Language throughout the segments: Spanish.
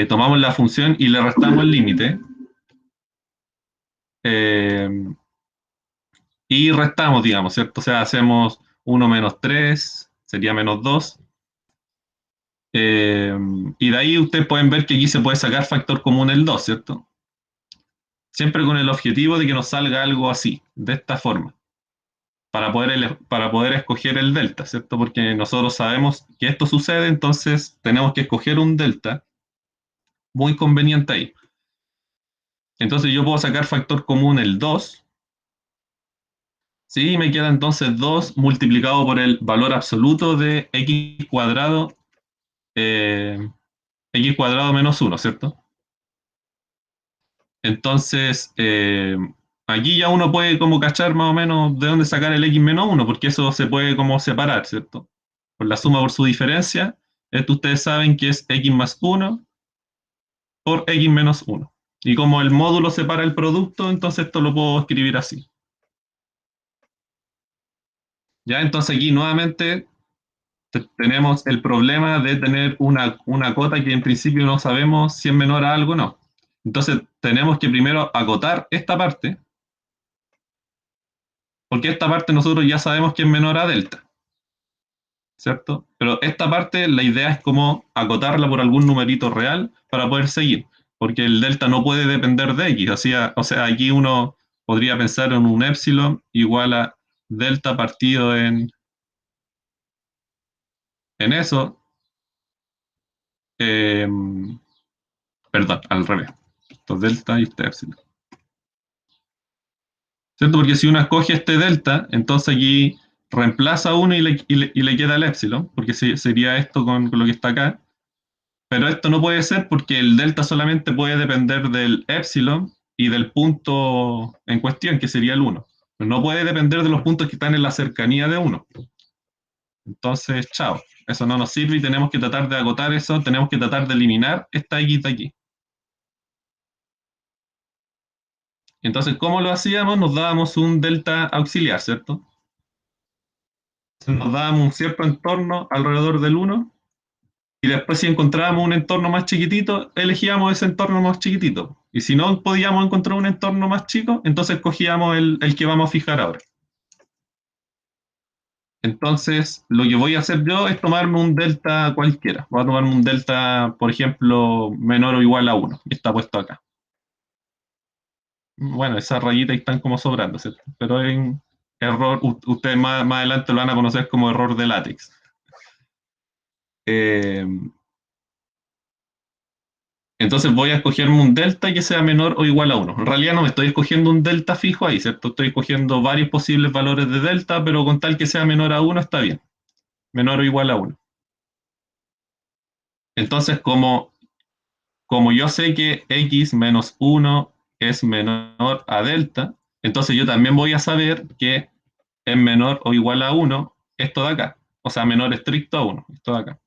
tomamos la función y le restamos el límite. eh, y restamos, digamos, ¿cierto? O sea, hacemos 1 menos 3 sería menos 2. Y de ahí ustedes pueden ver que aquí se puede sacar factor común el 2, ¿cierto? Siempre con el objetivo de que nos salga algo así, de esta forma, para poder escoger el delta, ¿cierto? Porque nosotros sabemos que esto sucede, entonces tenemos que escoger un delta muy conveniente ahí. Entonces yo puedo sacar factor común el 2, ¿sí? Me queda entonces 2 multiplicado por el valor absoluto de x cuadrado, eh, x cuadrado menos 1, ¿cierto? Entonces, aquí ya uno puede como cachar más o menos de dónde sacar el x menos 1, porque eso se puede como separar, ¿cierto? Por la suma por su diferencia, esto ustedes saben que es x más 1 por x menos 1. Y como el módulo separa el producto, entonces esto lo puedo escribir así. Ya, entonces aquí nuevamente tenemos el problema de tener una cota que en principio no sabemos si es menor a algo o no. Entonces tenemos que primero acotar esta parte, porque esta parte nosotros ya sabemos que es menor a delta, ¿cierto? Pero esta parte la idea es como acotarla por algún numerito real para poder seguir, porque el delta no puede depender de x, o sea, aquí uno podría pensar en un épsilon igual a delta partido en eso, eh, perdón, al revés, esto es delta y este épsilon, ¿cierto? Porque si uno escoge este delta, entonces aquí reemplaza uno y le queda el épsilon, porque sería esto con lo que está acá. Pero esto no puede ser porque el delta solamente puede depender del épsilon y del punto en cuestión, que sería el uno. Pero no puede depender de los puntos que están en la cercanía de uno. Entonces, chao. Eso no nos sirve y tenemos que tratar de agotar eso, tenemos que tratar de eliminar esta X de aquí. Entonces, ¿cómo lo hacíamos? Nos dábamos un delta auxiliar, ¿cierto? Nos dábamos un cierto entorno alrededor del uno. Y después si encontrábamos un entorno más chiquitito, elegíamos ese entorno más chiquitito. Y si no podíamos encontrar un entorno más chico, entonces cogíamos el que vamos a fijar ahora. Entonces, lo que voy a hacer yo es tomarme un delta cualquiera. Voy a tomarme un delta, por ejemplo, menor o igual a uno, que está puesto acá. Bueno, esas rayitas están como sobrando, ¿cierto? Pero en error, ustedes más adelante lo van a conocer como error de látex. Eh, Entonces voy a escogerme un delta que sea menor o igual a uno. En realidad no me estoy escogiendo un delta fijo ahí, ¿cierto? Estoy escogiendo varios posibles valores de delta, pero con tal que sea menor a uno está bien. Menor o igual a uno. Entonces, como yo sé que x menos uno es menor a delta, entonces yo también voy a saber que es menor o igual a uno esto de acá. O sea, menor estricto a uno esto de acá.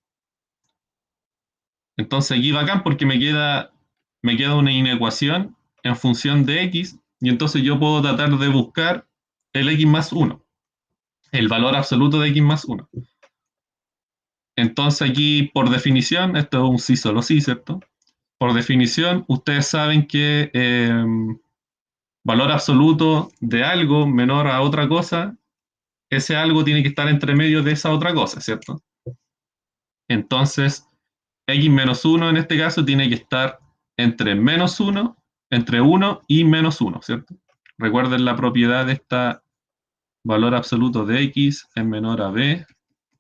Entonces aquí bacán porque me queda una inecuación en función de x y entonces yo puedo tratar de buscar el x más uno, el valor absoluto de x más uno. Entonces aquí por definición, esto es un sí solo sí, ¿cierto? Por definición, ustedes saben que valor absoluto de algo menor a otra cosa, ese algo tiene que estar entre medio de esa otra cosa, ¿cierto? Entonces, x menos uno en este caso tiene que estar entre menos uno, entre uno y menos uno, ¿cierto? Recuerden la propiedad de esta valor absoluto de x es menor a b,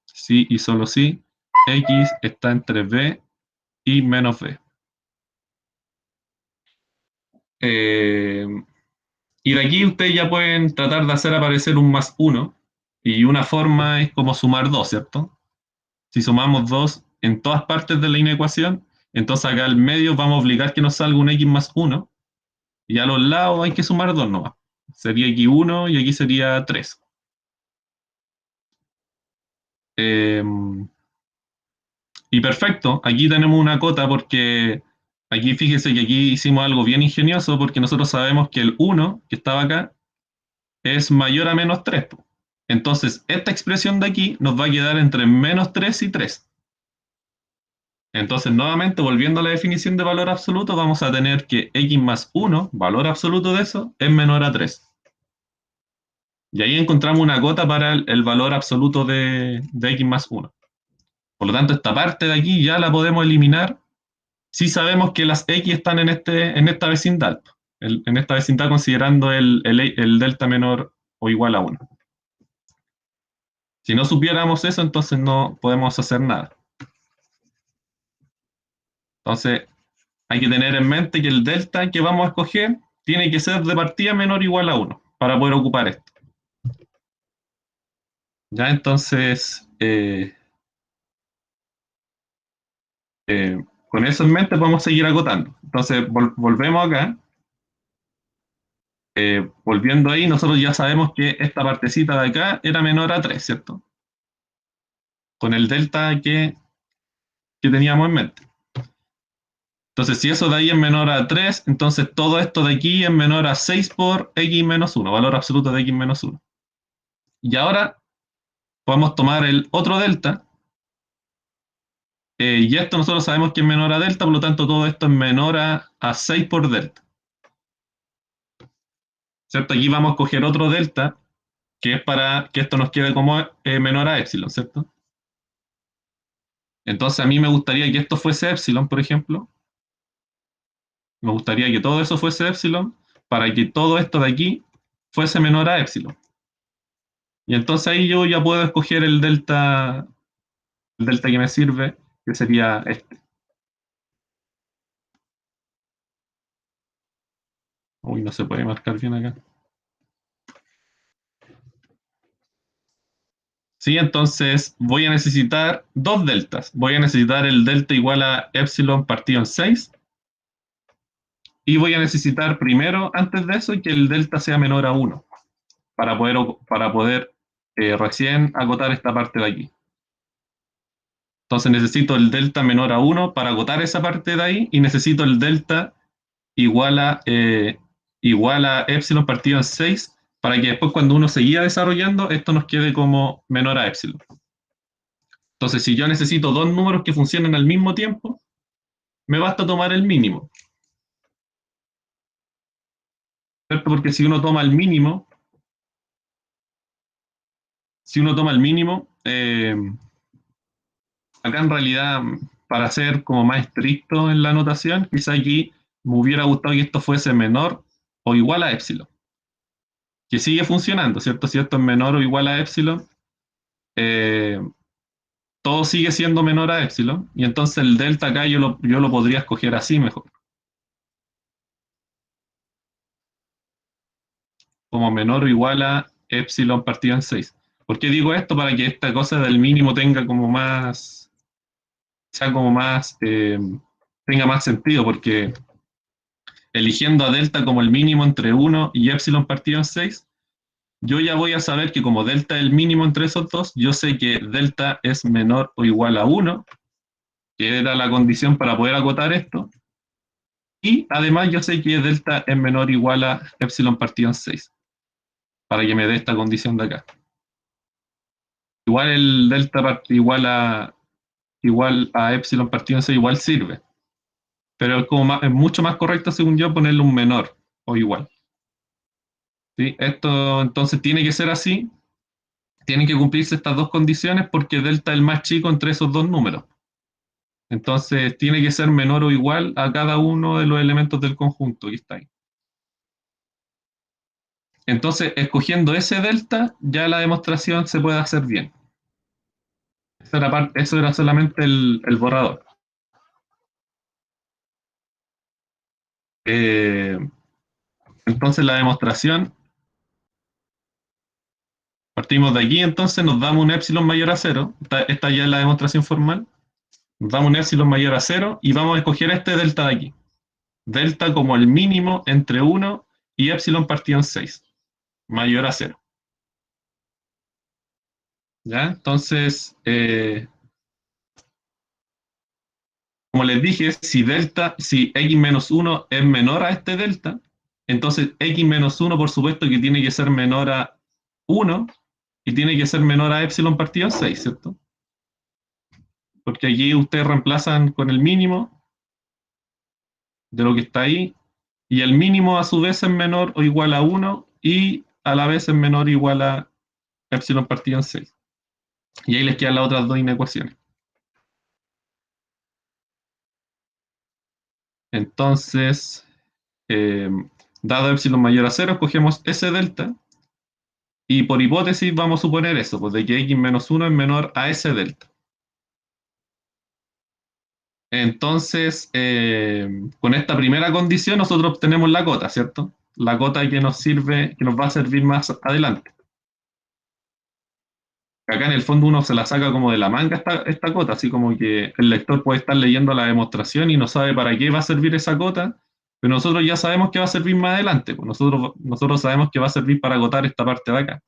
si y solo si x está entre b y menos b. Eh, y de aquí ustedes ya pueden tratar de hacer aparecer un más uno, y una forma es como sumar 2, ¿cierto? Si sumamos 2 en todas partes de la inecuación, entonces acá al medio vamos a obligar que nos salga un x más uno. Y a los lados hay que sumar 2 nomás. Sería aquí uno y aquí sería 3. Eh, y perfecto, aquí tenemos una cota porque aquí fíjese que aquí hicimos algo bien ingenioso porque nosotros sabemos que el uno que estaba acá es mayor a menos 3. Entonces, esta expresión de aquí nos va a quedar entre menos 3 y 3. Entonces, nuevamente, volviendo a la definición de valor absoluto, vamos a tener que x más 1, valor absoluto de eso, es menor a 3. Y ahí encontramos una cota para el valor absoluto de x más 1. Por lo tanto, esta parte de aquí ya la podemos eliminar si sabemos que las x están en esta vecindad. En esta vecindad considerando el delta menor o igual a 1. Si no supiéramos eso, entonces no podemos hacer nada. Entonces, hay que tener en mente que el delta que vamos a escoger tiene que ser de partida menor o igual a 1 para poder ocupar esto. Ya, entonces, con eso en mente podemos seguir acotando. Entonces, volvemos acá. Volviendo ahí, nosotros ya sabemos que esta partecita de acá era menor a 3, ¿cierto? Con el delta que teníamos en mente. Entonces, si eso de ahí es menor a 3, entonces todo esto de aquí es menor a 6 por x menos 1, valor absoluto de x menos 1. Y ahora podemos tomar el otro delta, y esto nosotros sabemos que es menor a delta, por lo tanto todo esto es menor a 6 por delta. ¿Cierto? Aquí vamos a coger otro delta, que es para que esto nos quede como menor a epsilon, ¿cierto? Entonces a mí me gustaría que esto fuese epsilon, por ejemplo. Me gustaría que todo eso fuese epsilon para que todo esto de aquí fuese menor a epsilon. Y entonces ahí yo ya puedo escoger el delta que me sirve, que sería este. Uy, no se puede marcar bien acá. Sí, entonces voy a necesitar dos deltas. Voy a necesitar el delta igual a epsilon partido en 6. Y voy a necesitar primero, antes de eso, que el delta sea menor a 1 para poder recién acotar esta parte de aquí. Entonces necesito el delta menor a 1 para agotar esa parte de ahí y necesito el delta igual a, eh, igual a epsilon partido en 6 para que después cuando uno seguía desarrollando esto nos quede como menor a epsilon. Entonces si yo necesito dos números que funcionen al mismo tiempo, me basta tomar el mínimo. ¿Cierto? Porque si uno toma el mínimo, acá en realidad, para ser como más estricto en la anotación, quizá aquí me hubiera gustado que esto fuese menor o igual a epsilon, que sigue funcionando, ¿cierto? Si esto es menor o igual a epsilon, eh, todo sigue siendo menor a epsilon, y entonces el delta acá yo lo podría escoger así mejor, como menor o igual a epsilon partido en 6. ¿Por qué digo esto? Para que esta cosa del mínimo sea como más, tenga más sentido, porque eligiendo a delta como el mínimo entre 1 y epsilon partido en 6, yo ya voy a saber que como delta es el mínimo entre esos dos, yo sé que delta es menor o igual a 1, que era la condición para poder acotar esto, y además yo sé que delta es menor o igual a epsilon partido en 6, para que me dé esta condición de acá. Igual el delta igual a epsilon partido en 6 igual sirve, pero es mucho más correcto, según yo, ponerle un menor o igual. ¿Sí? Esto entonces tiene que ser así, tienen que cumplirse estas dos condiciones porque delta es el más chico entre esos dos números. Entonces tiene que ser menor o igual a cada uno de los elementos del conjunto que está ahí. Entonces, escogiendo ese delta, ya la demostración se puede hacer bien. Eso era solamente el borrador. Eh, entonces, la demostración, partimos de aquí, entonces nos damos un epsilon mayor a 0. Esta ya es la demostración formal. Nos damos un epsilon mayor a 0 y vamos a escoger este delta de aquí. Delta como el mínimo entre 1 y epsilon partido en 6, mayor a 0. ¿Ya? Entonces, como les dije, si x menos 1 es menor a este delta, entonces x menos 1 por supuesto que tiene que ser menor a 1 y tiene que ser menor a epsilon partido en 6, ¿cierto? porque aquí ustedes reemplazan con el mínimo de lo que está ahí, y el mínimo a su vez es menor o igual a 1 y a la vez es menor o igual a epsilon partido en 6. Y ahí les quedan las otras dos inecuaciones. Entonces, eh, dado epsilon mayor a 0, escogemos ese delta, y por hipótesis vamos a suponer eso, pues de que x menos 1 es menor a ese delta. Entonces, con esta primera condición nosotros obtenemos la cota, ¿cierto? La cota que nos sirve, que nos va a servir más adelante. Acá en el fondo uno se la saca como de la manga esta cota, así como que el lector puede estar leyendo la demostración y no sabe para qué va a servir esa cota, pero nosotros ya sabemos que va a servir más adelante, pues nosotros sabemos que va a servir para acotar esta parte de acá.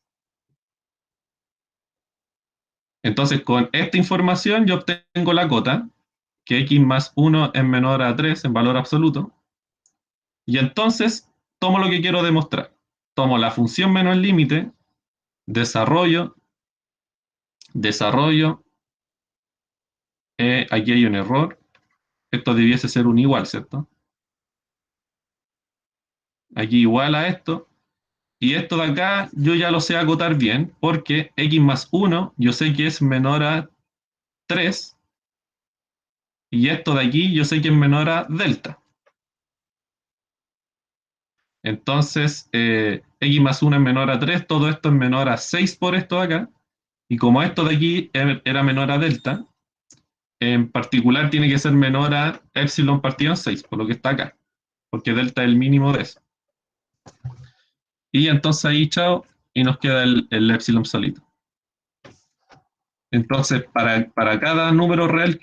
Entonces, con esta información yo obtengo la cota, que x más 1 es menor a 3 en valor absoluto, y entonces tomo lo que quiero demostrar. Tomo la función menos el límite, desarrollo, desarrollo, aquí hay un error, esto debiese ser un igual, ¿cierto? Aquí igual a esto, y esto de acá yo ya lo sé acotar bien, porque x más 1 yo sé que es menor a 3, y esto de aquí yo sé que es menor a delta. Entonces, x más 1 es menor a 3, todo esto es menor a 6 por esto de acá, y como esto de aquí era menor a delta, en particular tiene que ser menor a epsilon partido en 6, por lo que está acá, porque delta es el mínimo de eso. Y entonces ahí, chao, y nos queda el epsilon solito. Entonces, para cada número real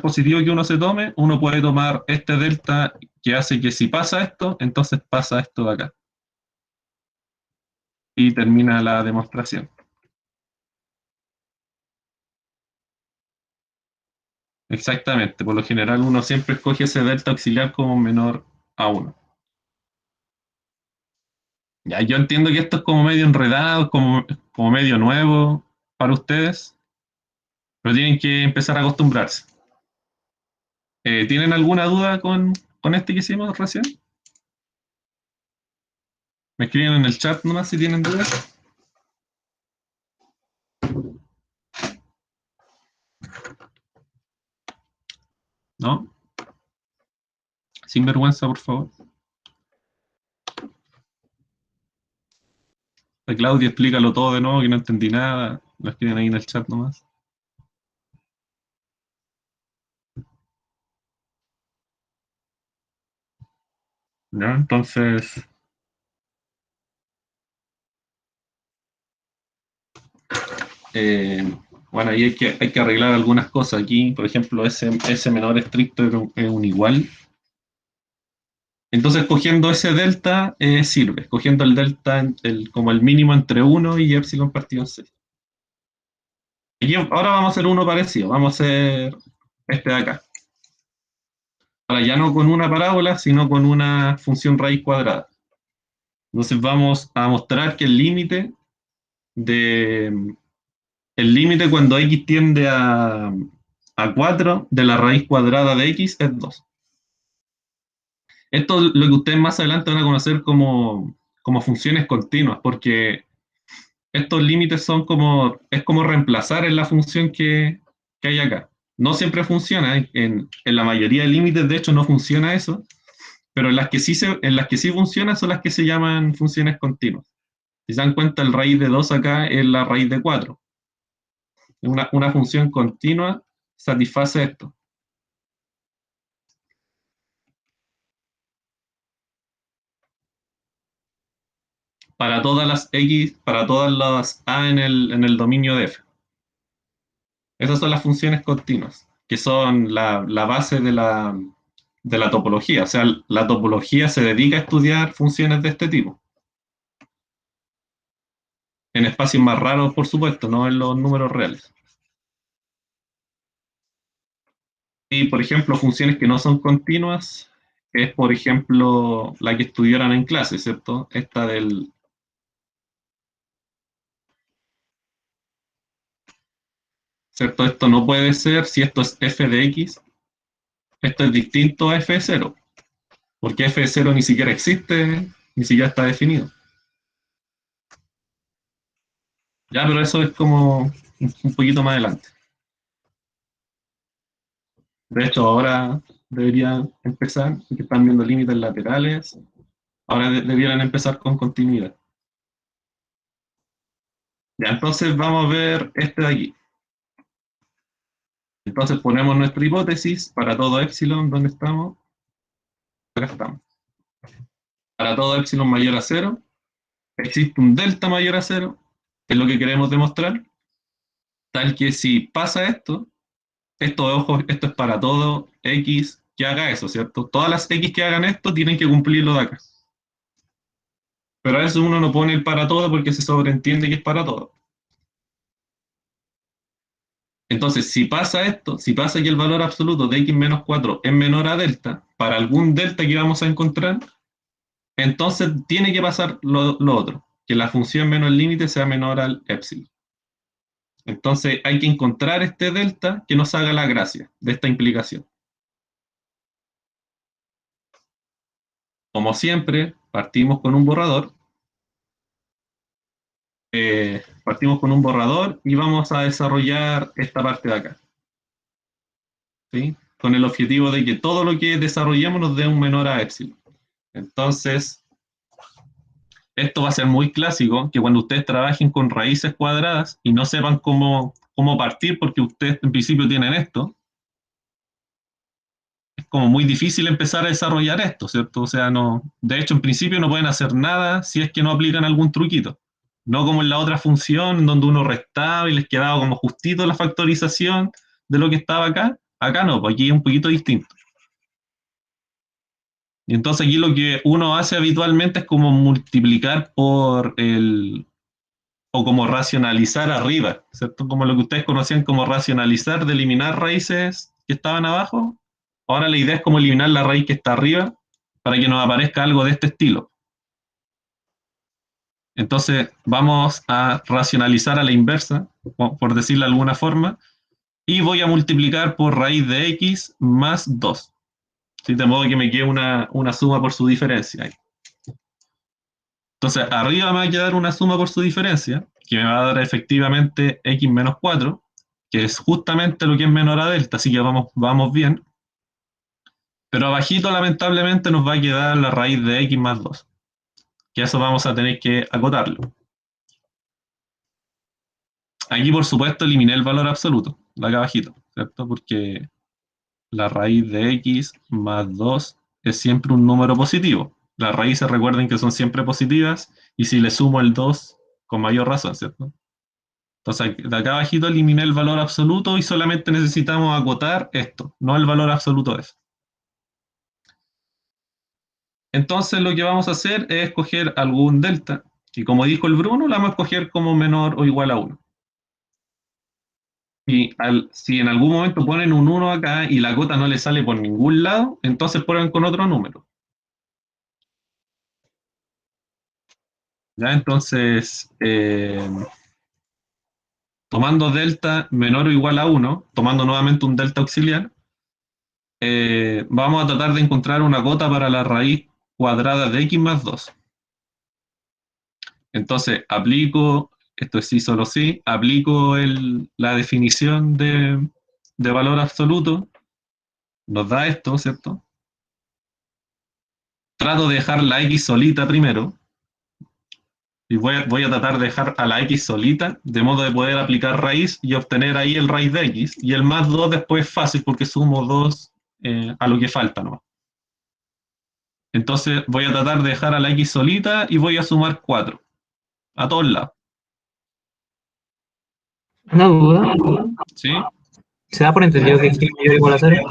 positivo que uno se tome, uno puede tomar este delta que hace que si pasa esto, entonces pasa esto de acá. Y termina la demostración. Exactamente, por lo general uno siempre escoge ese delta auxiliar como menor a 1. Ya, yo entiendo que esto es como medio enredado, como medio nuevo para ustedes, pero tienen que empezar a acostumbrarse. ¿Tienen alguna duda con este que hicimos recién? Me escriben en el chat nomás si tienen dudas. ¿No? Sin vergüenza, por favor. Claudia, explícalo todo de nuevo, que no entendí nada. Lo escriben ahí en el chat nomás. ¿Ya? Entonces, eh, bueno, ahí hay que arreglar algunas cosas aquí. Por ejemplo, ese menor estricto es un igual. Entonces, cogiendo ese delta sirve, cogiendo el delta como el mínimo entre 1 y epsilon partido en 6. Y ahora vamos a hacer uno parecido, vamos a hacer este de acá. Ahora ya no con una parábola, sino con una función raíz cuadrada. Entonces vamos a mostrar que de, el límite cuando x tiende a 4 de la raíz cuadrada de x es 2. Esto es lo que ustedes más adelante van a conocer como funciones continuas, porque estos límites es como reemplazar en la función que hay acá. No siempre funciona, en la mayoría de límites de hecho no funciona eso, pero en las que sí funciona son las que se llaman funciones continuas. Si se dan cuenta, el raíz de 2 acá es la raíz de 4. Una función continua satisface esto. Para todas las x, para todas las a en el dominio de f. Esas son las funciones continuas, que son la base de la topología. O sea, la topología se dedica a estudiar funciones de este tipo. En espacios más raros, por supuesto, no en los números reales. Y, por ejemplo, funciones que no son continuas es, por ejemplo, la que estudiaron en clase, ¿cierto? Esta ¿cierto? Esto no puede ser, si esto es f de x, esto es distinto a f de 0, porque f de 0 ni siquiera existe, ni siquiera está definido. Ya, pero eso es como un poquito más adelante. De hecho, ahora debería empezar, porque están viendo límites laterales, ahora debieran empezar con continuidad. Ya, entonces vamos a ver este de aquí. Entonces ponemos nuestra hipótesis para todo epsilon, ¿dónde estamos? Acá estamos. Para todo epsilon mayor a 0, existe un delta mayor a 0, que es lo que queremos demostrar, tal que si pasa esto, ojo, esto es para todo x que haga eso, ¿cierto? Todas las x que hagan esto tienen que cumplirlo de acá. Pero a veces uno no pone el para todo porque se sobreentiende que es para todo. Entonces, si pasa esto, si pasa que el valor absoluto de x menos 4 es menor a delta, para algún delta que vamos a encontrar, entonces tiene que pasar lo otro, que la función menos el límite sea menor al epsilon. Entonces hay que encontrar este delta que nos haga la gracia de esta implicación. Como siempre, partimos con un borrador y vamos a desarrollar esta parte de acá, ¿sí? Con el objetivo de que todo lo que desarrollemos nos dé un menor a epsilon. Entonces, esto va a ser muy clásico, que cuando ustedes trabajen con raíces cuadradas y no sepan cómo partir, porque ustedes en principio tienen esto, es como muy difícil empezar a desarrollar esto, ¿cierto? O sea, no, de hecho, en principio no pueden hacer nada si es que no aplican algún truquito. No como en la otra función, donde uno restaba y les quedaba como justito la factorización de lo que estaba acá. Acá no, pues aquí es un poquito distinto. Y entonces aquí lo que uno hace habitualmente es como multiplicar o como racionalizar arriba, ¿cierto? Como lo que ustedes conocían como racionalizar, de eliminar raíces que estaban abajo. Ahora la idea es como eliminar la raíz que está arriba para que nos aparezca algo de este estilo. Entonces vamos a racionalizar a la inversa, por decirlo de alguna forma, y voy a multiplicar por raíz de x más 2. ¿Sí? De modo que me quede una suma por su diferencia. Entonces arriba me va a quedar una suma por su diferencia, que me va a dar efectivamente x menos 4, que es justamente lo que es menor a delta, así que vamos bien. Pero abajito lamentablemente nos va a quedar la raíz de x más 2, que eso vamos a tener que acotarlo. Aquí por supuesto eliminé el valor absoluto, de acá abajito, ¿cierto? Porque la raíz de x más 2 es siempre un número positivo. Las raíces recuerden que son siempre positivas y si le sumo el 2, con mayor razón, ¿cierto? Entonces, de acá abajito eliminé el valor absoluto y solamente necesitamos acotar esto, no el valor absoluto F. Entonces, lo que vamos a hacer es escoger algún delta, que como dijo el Bruno, la vamos a escoger como menor o igual a 1. Y si en algún momento ponen un 1 acá y la cota no le sale por ningún lado, entonces prueben con otro número. ¿Ya? Entonces, tomando delta menor o igual a 1, tomando nuevamente un delta auxiliar, vamos a tratar de encontrar una cota para la raíz cuadrada de x más 2. Entonces, esto es sí, solo sí, aplico la definición de valor absoluto, nos da esto, ¿cierto? Trato de dejar la x solita primero, y voy a tratar de dejar a la x solita, de modo de poder aplicar raíz y obtener ahí el raíz de x, y el más 2 después es fácil porque sumo 2 a lo que falta, ¿no? Entonces voy a tratar de dejar a la x solita y voy a sumar 4 a todos lados. Una duda. ¿Sí? ¿Se da por entendido que x mayor o igual a 0?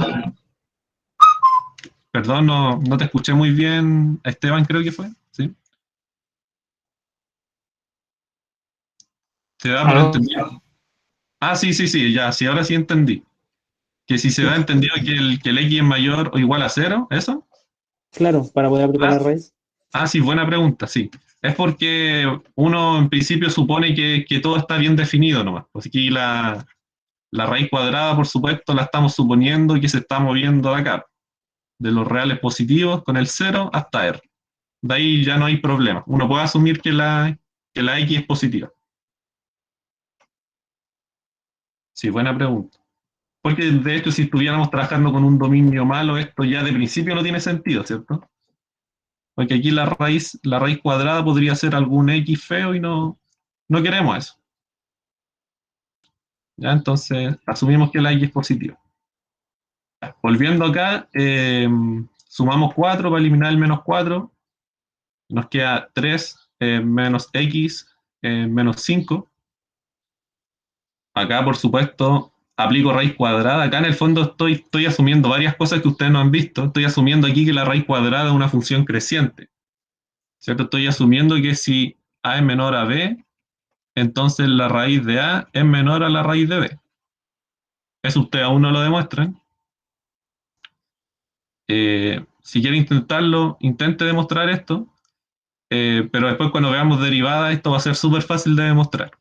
Perdón, no te escuché muy bien, Esteban creo que fue. ¿Sí? ¿Se da por ¿Aló? entendido? Ah, sí, sí, sí, ya, sí, ahora sí entendí. Que si se Sí, da entendido que el x es mayor o igual a 0, ¿eso? claro, para poder aplicar Ah, la raíz. sí, buena pregunta, sí. Es porque uno en principio supone que todo está bien definido nomás. Pues aquí La raíz cuadrada, por supuesto, la estamos suponiendo que se está moviendo de acá, de los reales positivos con el 0 hasta R. De ahí ya no hay problema. Uno puede asumir que la X es positiva. Sí, buena pregunta. Porque de hecho, si estuviéramos trabajando con un dominio malo, esto ya de principio no tiene sentido, ¿cierto? Porque aquí la raíz cuadrada podría ser algún X feo y no queremos eso. ¿Ya? Entonces, asumimos que la X es positiva. Volviendo acá, sumamos 4 para eliminar el menos 4. Nos queda 3 menos X menos 5. Acá, por supuesto, aplico raíz cuadrada. Acá en el fondo estoy asumiendo varias cosas que ustedes no han visto. Estoy asumiendo aquí que la raíz cuadrada es una función creciente, ¿cierto? Estoy asumiendo que si A es menor a B, entonces la raíz de A es menor a la raíz de B. Eso ustedes aún no lo demuestran. Si quiere intentarlo, intente demostrar esto, pero después cuando veamos derivadas, esto va a ser súper fácil de demostrar.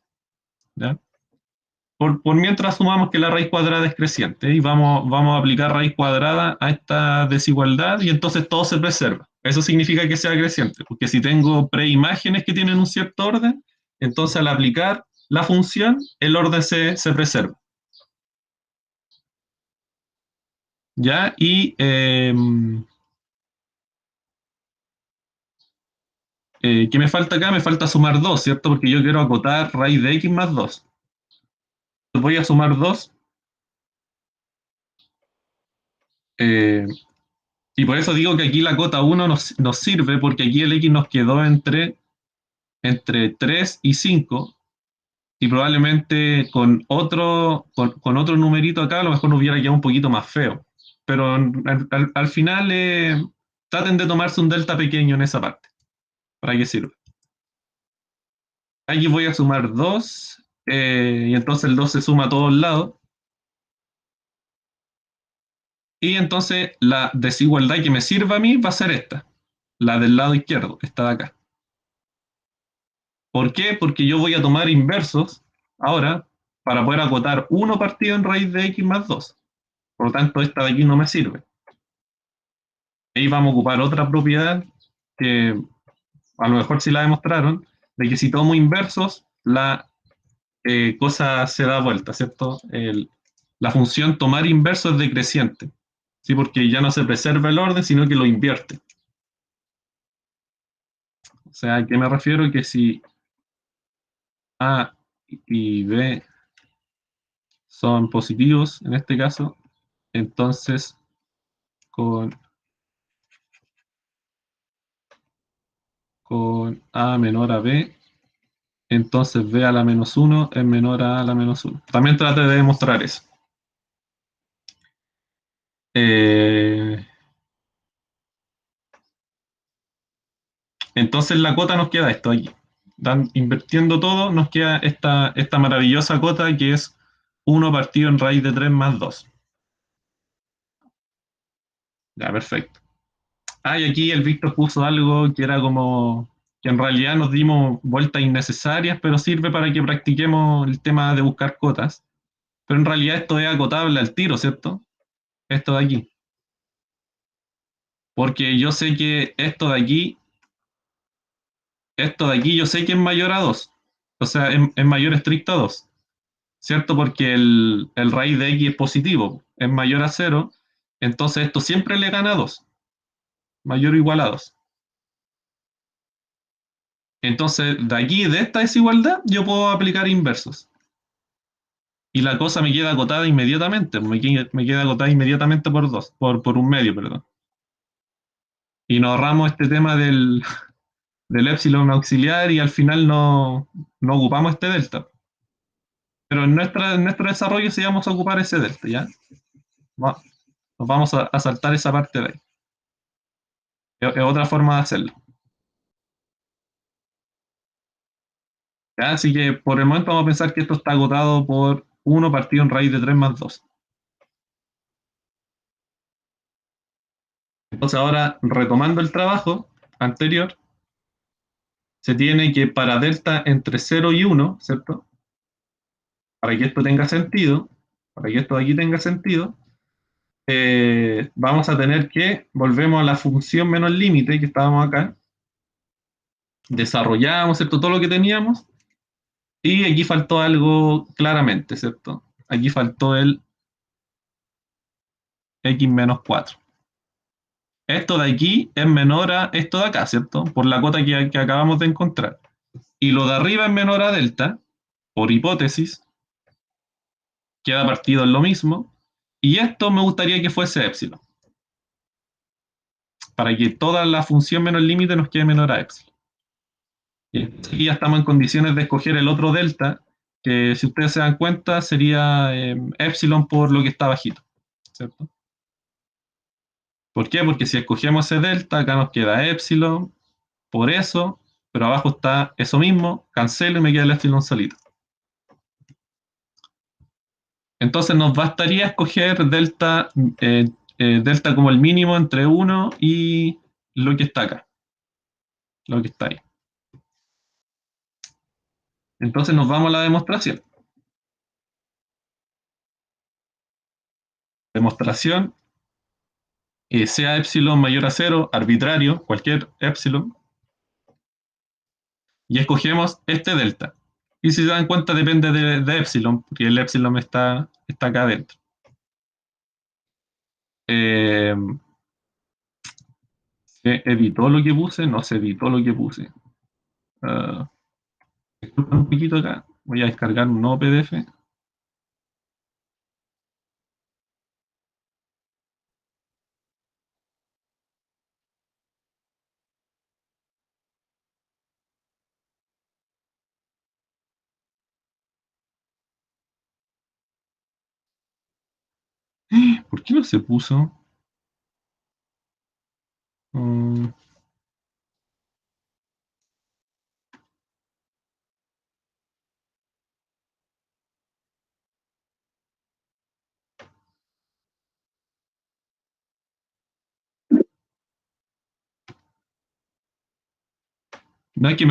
¿Ya? Por mientras asumamos que la raíz cuadrada es creciente y vamos a aplicar raíz cuadrada a esta desigualdad y entonces todo se preserva. Eso significa que sea creciente, porque si tengo preimágenes que tienen un cierto orden, entonces al aplicar la función, el orden se preserva. ¿Ya? Y ¿qué me falta acá? Me falta sumar 2, ¿cierto? Porque yo quiero acotar raíz de x más 2. Voy a sumar 2. eh, y por eso digo que aquí la cota 1 nos sirve, porque aquí el x nos quedó entre 3 y 5, y probablemente con otro numerito acá a lo mejor nos hubiera quedado un poquito más feo. Pero al final traten de tomarse un delta pequeño en esa parte. ¿Para qué sirve? Aquí voy a sumar 2, y entonces el 2 se suma a todos lados. Y entonces la desigualdad que me sirva a mí va a ser esta, la del lado izquierdo, esta de acá. ¿Por qué? Porque yo voy a tomar inversos ahora para poder acotar 1 partido en raíz de x más 2. Por lo tanto, esta de aquí no me sirve. Ahí vamos a ocupar otra propiedad que a lo mejor sí la demostraron, de que si tomo inversos, la cosa se da vuelta, ¿cierto? La función tomar inversos es decreciente, ¿sí? Porque ya no se preserva el orden, sino que lo invierte. O sea, ¿a qué me refiero? Que si A y B son positivos, en este caso, entonces con A menor a B, entonces B a la menos 1 es menor a la menos 1. También trate de demostrar eso. Eh, entonces la cota nos queda esto aquí. Invirtiendo todo, nos queda esta maravillosa cota que es 1 partido en raíz de 3 más 2. Ya, perfecto. Y aquí el Víctor puso algo que era como que en realidad nos dimos vueltas innecesarias, pero sirve para que practiquemos el tema de buscar cotas. Pero en realidad esto es acotable al tiro, ¿cierto? Esto de aquí. Porque yo sé que esto de aquí yo sé que es mayor a 2. O sea, es mayor estricto a 2, ¿cierto? Porque el raíz de x es positivo, es mayor a 0. Entonces esto siempre le gana a 2, mayor o igual a 2. Entonces, de aquí, de esta desigualdad, yo puedo aplicar inversos. Y la cosa me queda acotada inmediatamente, me queda acotada inmediatamente por 2, por un medio, perdón. Y nos ahorramos este tema del épsilon auxiliar y al final no ocupamos este delta. Pero en nuestro desarrollo sí vamos a ocupar ese delta, ¿ya? Nos vamos a saltar esa parte de ahí. Es otra forma de hacerlo. ¿Ya? Así que por el momento vamos a pensar que esto está agotado por 1 partido en raíz de 3 más 2. Entonces ahora, retomando el trabajo anterior, se tiene que para delta entre 0 y 1, ¿cierto? Para que esto tenga sentido, para que esto de aquí tenga sentido, vamos a tener que, volvemos a la función menos límite que estábamos acá, desarrollamos, ¿cierto? Todo lo que teníamos, y aquí faltó algo claramente, ¿cierto? Aquí faltó el x menos 4. Esto de aquí es menor a esto de acá, ¿cierto? Por la cota que acabamos de encontrar. Y lo de arriba es menor a delta, por hipótesis, queda partido en lo mismo. Y esto me gustaría que fuese épsilon, para que toda la función menos límite nos quede menor a épsilon. Y aquí ya estamos en condiciones de escoger el otro delta, que si ustedes se dan cuenta sería épsilon por lo que está bajito, ¿cierto? ¿Por qué? Porque si escogemos ese delta, acá nos queda épsilon, por eso, pero abajo está eso mismo, cancelo y me queda el epsilon solito. Entonces nos bastaría escoger delta, delta como el mínimo entre 1 y lo que está acá, lo que está ahí. Entonces nos vamos a la demostración. Demostración, sea epsilon mayor a 0, arbitrario, cualquier epsilon, y escogemos este delta. Y si se dan cuenta depende de epsilon, porque el epsilon está acá adentro. Eh, ¿Se editó lo que puse? No se editó lo que puse. Uh, disculpen un poquito acá. Voy a descargar un nuevo PDF. ¿Por qué no se puso? Um, no es que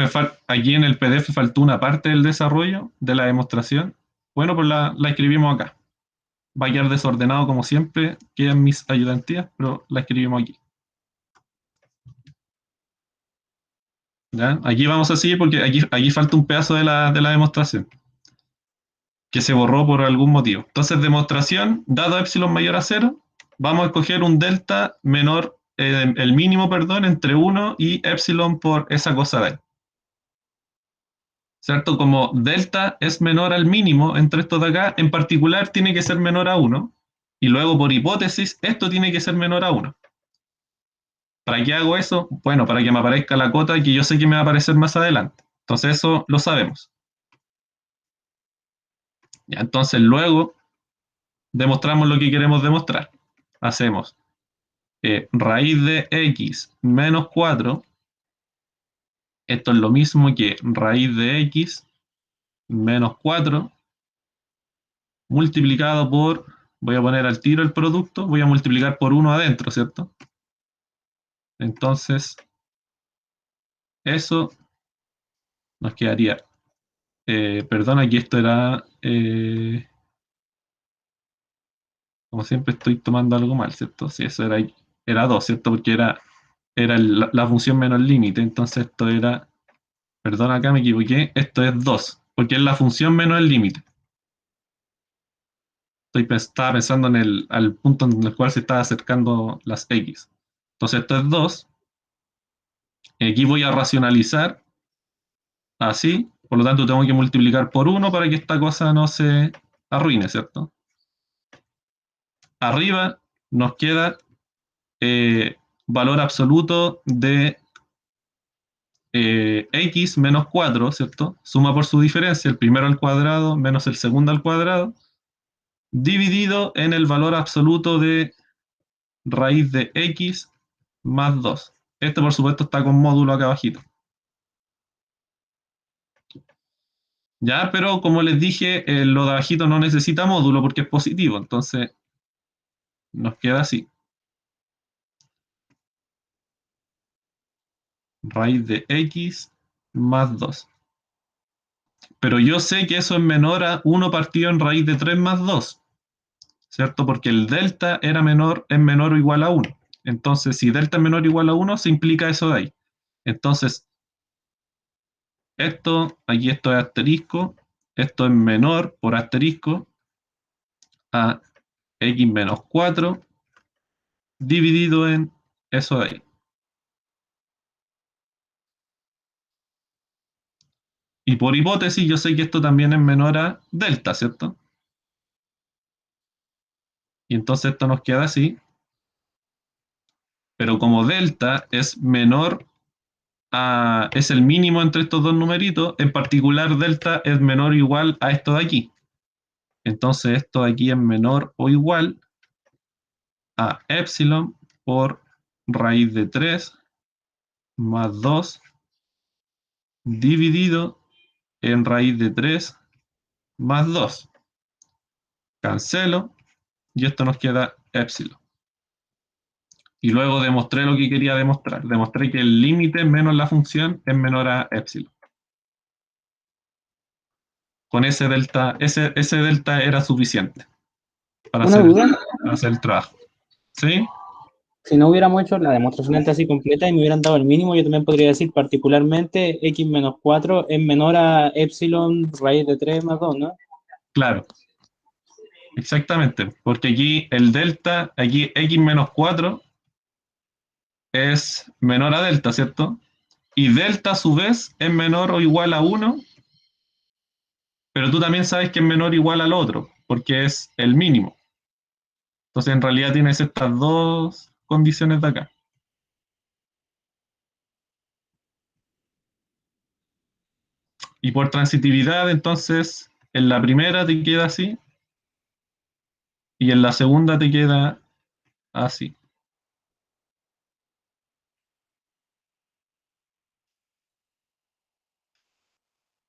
aquí en el PDF faltó una parte del desarrollo de la demostración. Bueno, pues la escribimos acá. Va a quedar desordenado como siempre, quedan mis ayudantías, pero la escribimos aquí. ¿Ya? Aquí vamos a seguir porque aquí falta un pedazo de la demostración que se borró por algún motivo. Entonces, demostración, dado epsilon mayor a 0, vamos a escoger un delta menor, el mínimo, perdón, entre 1 y epsilon por esa cosa de ahí. ¿Cierto? Como delta es menor al mínimo entre estos de acá, en particular tiene que ser menor a 1, y luego por hipótesis esto tiene que ser menor a 1. ¿Para qué hago eso? Bueno, para que me aparezca la cota que yo sé que me va a aparecer más adelante. Entonces eso lo sabemos. Ya, entonces luego demostramos lo que queremos demostrar. Hacemos raíz de x menos 4. Esto es lo mismo que raíz de x menos 4 multiplicado por, voy a poner al tiro el producto, voy a multiplicar por 1 adentro, ¿cierto? Entonces, eso nos quedaría, perdón, aquí esto era, como siempre estoy tomando algo mal, ¿cierto? Sí, eso era 2, ¿cierto? Porque era la función menos límite, entonces esto era, perdón, acá me equivoqué, esto es 2, porque es la función menos el límite. Estaba pensando al punto en el cual se estaba acercando las x. Entonces esto es 2. Aquí voy a racionalizar así, por lo tanto tengo que multiplicar por 1 para que esta cosa no se arruine, ¿cierto? Arriba nos queda valor absoluto de x menos 4, ¿cierto? Suma por su diferencia, el primero al cuadrado menos el segundo al cuadrado, dividido en el valor absoluto de raíz de x más 2. Este, por supuesto, está con módulo acá abajito. Ya, pero como les dije, lo de abajito no necesita módulo porque es positivo, entonces nos queda así. Raíz de x más 2. Pero yo sé que eso es menor a 1 partido en raíz de 3 más 2. ¿cierto? Porque el delta es menor o igual a 1. Entonces, si delta es menor o igual a 1, se implica eso de ahí. Entonces, aquí esto es asterisco, esto es menor por asterisco a x menos 4 dividido en eso de ahí. Y por hipótesis, yo sé que esto también es menor a delta, ¿cierto? Y entonces esto nos queda así. Pero como delta es menor es el mínimo entre estos dos numeritos, en particular delta es menor o igual a esto de aquí. Entonces esto de aquí es menor o igual a epsilon por raíz de 3 más 2 dividido en raíz de 3 más 2. Cancelo y esto nos queda epsilon. Y luego demostré lo que quería demostrar. Demostré que el límite menos la función es menor a epsilon. Con ese delta era suficiente para Una duda, hacer el trabajo. ¿Sí? si no hubiéramos hecho la demostración delta así completa y me hubieran dado el mínimo, yo también podría decir particularmente x menos 4 es menor a epsilon raíz de 3 más 2, ¿no? Claro, exactamente. Porque aquí el delta, aquí x menos 4 es menor a delta, ¿cierto? Y delta a su vez es menor o igual a 1, pero tú también sabes que es menor o igual al otro, porque es el mínimo. Entonces en realidad tienes estas dos condiciones de acá. Y por transitividad, entonces, en la primera te queda así y en la segunda te queda así.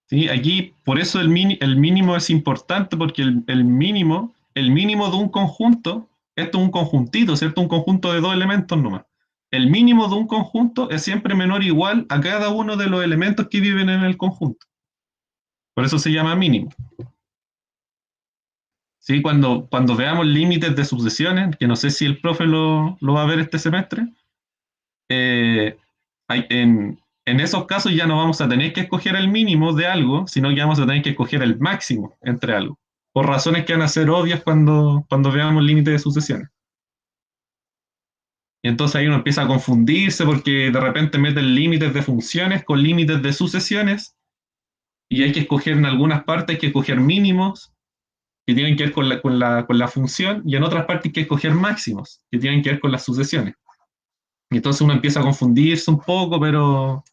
¿Sí? Aquí, por eso el mínimo es importante, porque el mínimo de un conjunto, esto es un conjuntito, ¿cierto? Un conjunto de dos elementos nomás. El mínimo de un conjunto es siempre menor o igual a cada uno de los elementos que viven en el conjunto. Por eso se llama mínimo. ¿Sí? Cuando veamos límites de sucesiones, que no sé si el profe lo va a ver este semestre, eh, en esos casos ya no vamos a tener que escoger el mínimo de algo, sino que vamos a tener que escoger el máximo entre algo, por razones que van a ser obvias cuando veamos límites de sucesiones. Y entonces ahí uno empieza a confundirse porque de repente meten límites de funciones con límites de sucesiones y hay que escoger en algunas partes, hay que escoger mínimos que tienen que ver con la función y en otras partes hay que escoger máximos que tienen que ver con las sucesiones. Y entonces uno empieza a confundirse un poco, pero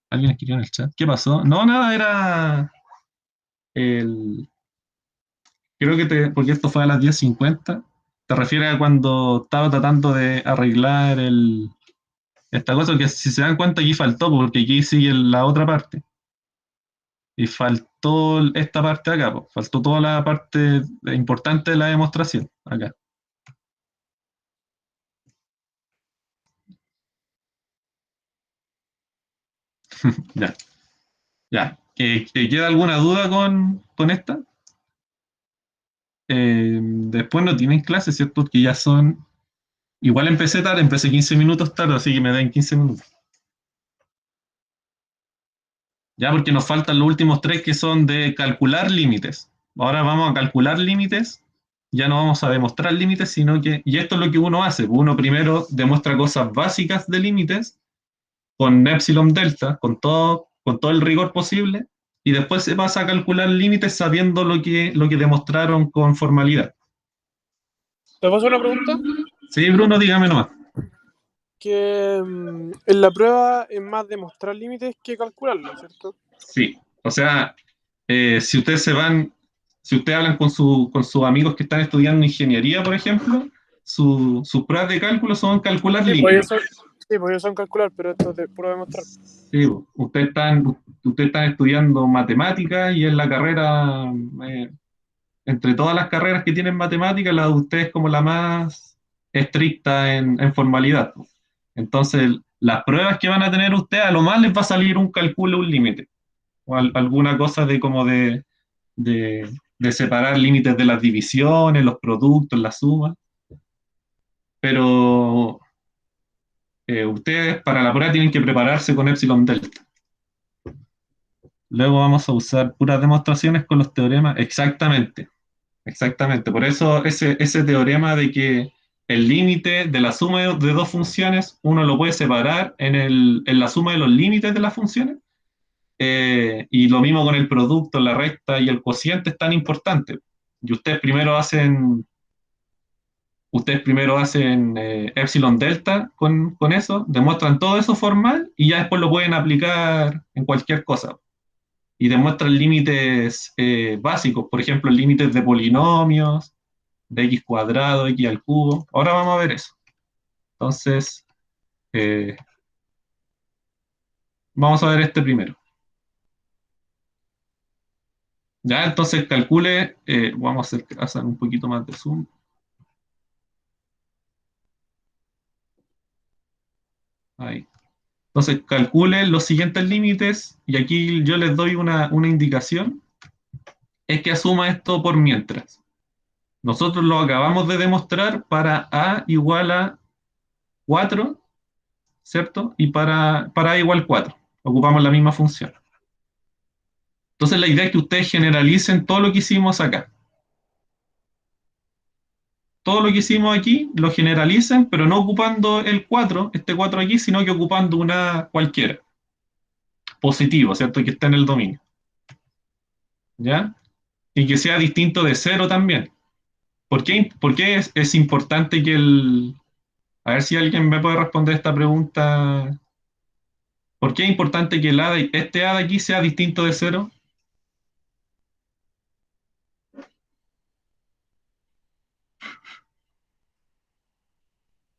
alguien escribió en el chat. ¿Qué pasó? No, nada, era el. Creo que porque esto fue a las 10:50. ¿Te refieres a cuando estaba tratando de arreglar esta cosa? Que si se dan cuenta aquí faltó, porque aquí sigue la otra parte. Y faltó esta parte acá, pues. Faltó toda la parte importante de la demostración acá. Ya, ya. ¿Queda alguna duda con esta? Después no tienen clases, ¿cierto? Porque ya son. Igual empecé tarde, empecé 15 minutos tarde, así que me dan 15 minutos. Ya, porque nos faltan los últimos tres que son de calcular límites. Ahora vamos a calcular límites, ya no vamos a demostrar límites, sino que, y esto es lo que uno hace, uno primero demuestra cosas básicas de límites con epsilon delta, con todo el rigor posible, y después se pasa a calcular límites sabiendo lo que demostraron con formalidad. ¿Te puedo hacer una pregunta? Sí, Bruno, dígame nomás. Que en la prueba es más demostrar límites que calcularlos, ¿cierto? Sí, o sea, si ustedes hablan con sus amigos que están estudiando ingeniería, por ejemplo, sus pruebas de cálculo son calcular Sí, pues límites. eso, sí, pues ellos son calcular, pero esto es de puro demostrar. Sí, ustedes están estudiando matemáticas y en la carrera, entre todas las carreras que tienen matemáticas, la de ustedes es como la más estricta en formalidad. Entonces, las pruebas que van a tener ustedes, a lo más les va a salir un cálculo, un límite, o alguna cosa de como de de separar límites de las divisiones, los productos, las sumas, pero ustedes para la prueba tienen que prepararse con epsilon delta. Luego vamos a usar puras demostraciones con los teoremas. Exactamente, exactamente. Por eso ese teorema de que el límite de la suma de dos funciones, uno lo puede separar en la suma de los límites de las funciones. Y lo mismo con el producto, la recta y el cociente es tan importante. Y ustedes primero hacen epsilon delta con eso, demuestran todo eso formal y ya después lo pueden aplicar en cualquier cosa. Y demuestran límites básicos, por ejemplo, límites de polinomios, de x cuadrado, x al cubo. Ahora vamos a ver eso. Entonces, eh, vamos a ver este primero. Ya, entonces calcule, vamos a hacer un poquito más de zoom. Ahí. Entonces calcule los siguientes límites y aquí yo les doy una indicación. Es que asuma esto por mientras. Nosotros lo acabamos de demostrar para a igual a 4, ¿cierto? Y para a igual 4. Ocupamos la misma función. Entonces la idea es que ustedes generalicen todo lo que hicimos acá. Todo lo que hicimos aquí lo generalicen, pero no ocupando el 4, este 4 aquí, sino que ocupando una cualquiera. Positivo, ¿cierto? Que esté en el dominio. ¿Ya? Y que sea distinto de 0 también. ¿Por qué es importante que el... A ver si alguien me puede responder esta pregunta. ¿Por qué es importante que este A de aquí sea distinto de 0?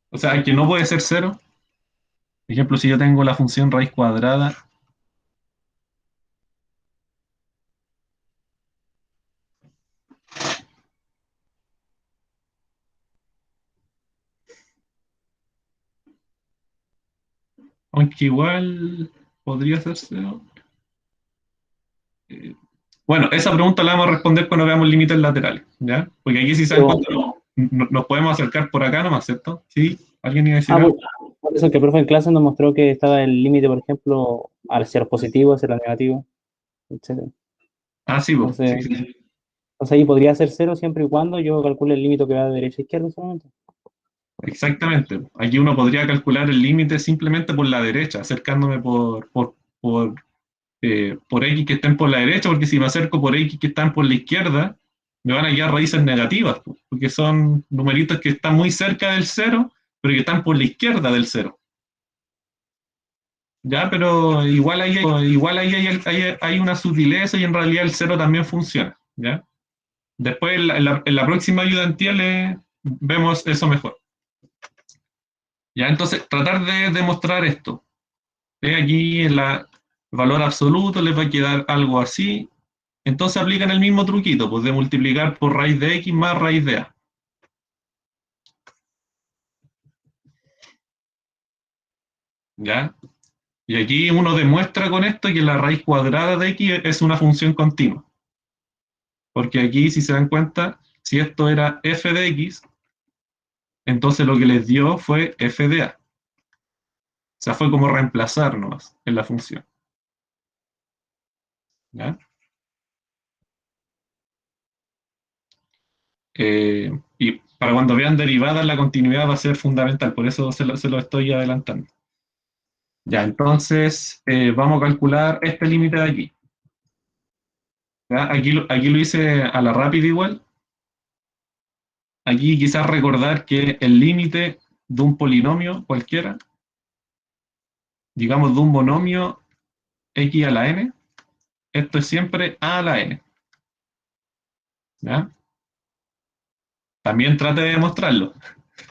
O sea, que no puede ser 0. Por ejemplo, si yo tengo la función raíz cuadrada, aunque igual podría ser 0. Eh, bueno, esa pregunta la vamos a responder cuando veamos límites laterales, ¿ya? Porque aquí si se dan cuenta, nos podemos acercar por acá nomás, ¿cierto? ¿Sí? ¿Alguien iba a decir algo? Por eso que el profe en clase nos mostró que estaba el límite, por ejemplo, al ser positivo, hacia lo negativo, etc. Ah, sí, vos. Sí, Entonces, sí, sí. ahí podría ser 0 siempre y cuando yo calcule el límite que va de derecha a izquierda solamente. Exactamente. Aquí uno podría calcular el límite simplemente por la derecha, acercándome por X que estén por la derecha, porque si me acerco por X que están por la izquierda, me van a quedar raíces negativas, porque son numeritos que están muy cerca del 0, pero que están por la izquierda del 0. Ya, pero igual ahí hay una sutileza y en realidad el 0 también funciona. ¿Ya? Después en la próxima ayudantía vemos eso mejor. Ya, entonces, tratar de demostrar esto. Aquí en el valor absoluto les va a quedar algo así. Entonces aplican el mismo truquito, pues de multiplicar por raíz de x más raíz de a. ¿Ya? Y aquí uno demuestra con esto que la raíz cuadrada de x es una función continua. Porque aquí, si se dan cuenta, si esto era f de x, entonces lo que les dio fue f de a. O sea, fue como reemplazar nomás en la función. ¿Ya? Y para cuando vean derivadas, la continuidad va a ser fundamental, por eso se lo estoy adelantando. Ya, entonces vamos a calcular este límite de aquí. ¿Ya? Aquí lo hice a la rápida igual. Aquí quizás recordar que el límite de un polinomio cualquiera, digamos de un monomio x a la n, esto es siempre a la n. ¿Ya? También trate de demostrarlo.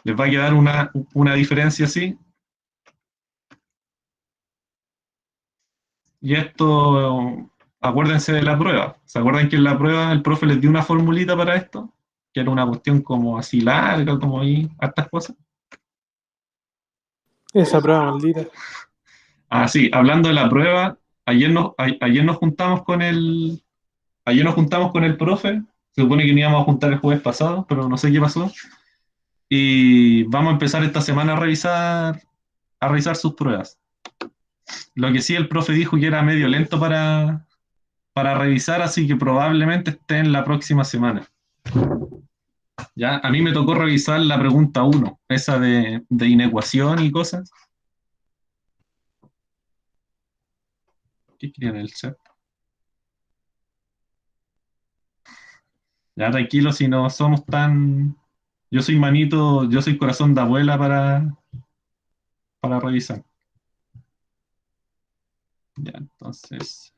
Les va a quedar una diferencia así. Y esto, acuérdense de la prueba. ¿Se acuerdan que en la prueba el profe les dio una formulita para esto? Que era una cuestión como así larga, como ahí, hartas cosas. Esa prueba maldita. Ah, sí, hablando de la prueba, ayer nos juntamos con el profe Se supone que nos íbamos a juntar el jueves pasado, pero no sé qué pasó. Y vamos a empezar esta semana a revisar sus pruebas. Lo que sí, el profe dijo que era medio lento para revisar, así que probablemente esté en la próxima semana. Ya, a mí me tocó revisar la pregunta 1, esa de inecuación y cosas. ¿Qué querían en el chat? Ya, tranquilo, si no somos tan... Yo soy manito, yo soy corazón de abuela para revisar. Ya, entonces...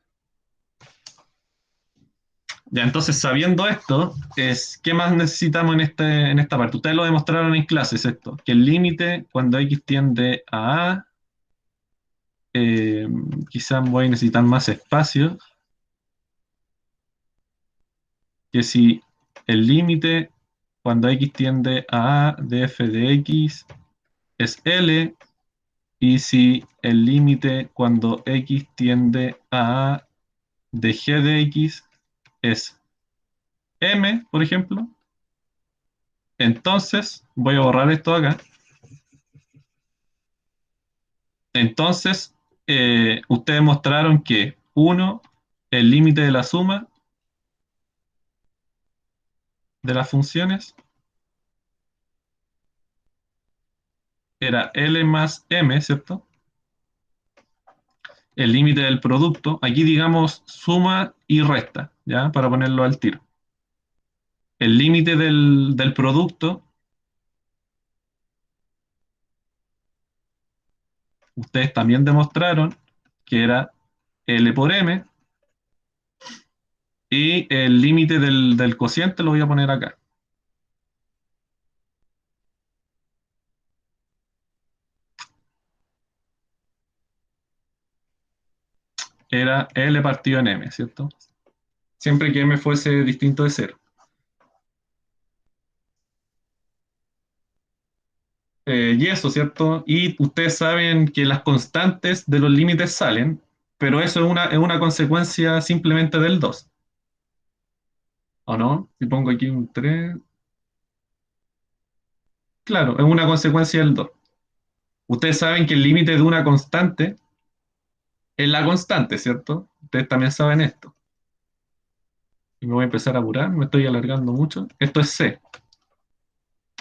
Ya, entonces, sabiendo esto, ¿qué más necesitamos en esta parte? Ustedes lo demostraron en clases esto, que el límite cuando x tiende a A, quizás voy a necesitar más espacio, que si el límite cuando x tiende a A de f de x es L, y si el límite cuando x tiende a A de g de x es M, por ejemplo, entonces voy a borrar esto acá. Entonces, ustedes mostraron que, uno, el límite de la suma de las funciones era L más M, ¿cierto? El límite del producto, aquí digamos suma y resta, ¿ya? Para ponerlo al tiro. El límite del producto, ustedes también demostraron que era L por M, y el límite del cociente lo voy a poner acá. Era L partido en M, ¿cierto? Siempre que M fuese distinto de cero. Y eso, ¿cierto? Y ustedes saben que las constantes de los límites salen, pero eso es una consecuencia simplemente del 2, ¿o no? Si pongo aquí un 3, claro, es una consecuencia del 2. Ustedes saben que el límite de una constante es la constante, ¿cierto? Ustedes también saben esto. Y me voy a empezar a apurar, me estoy alargando mucho. Esto es C.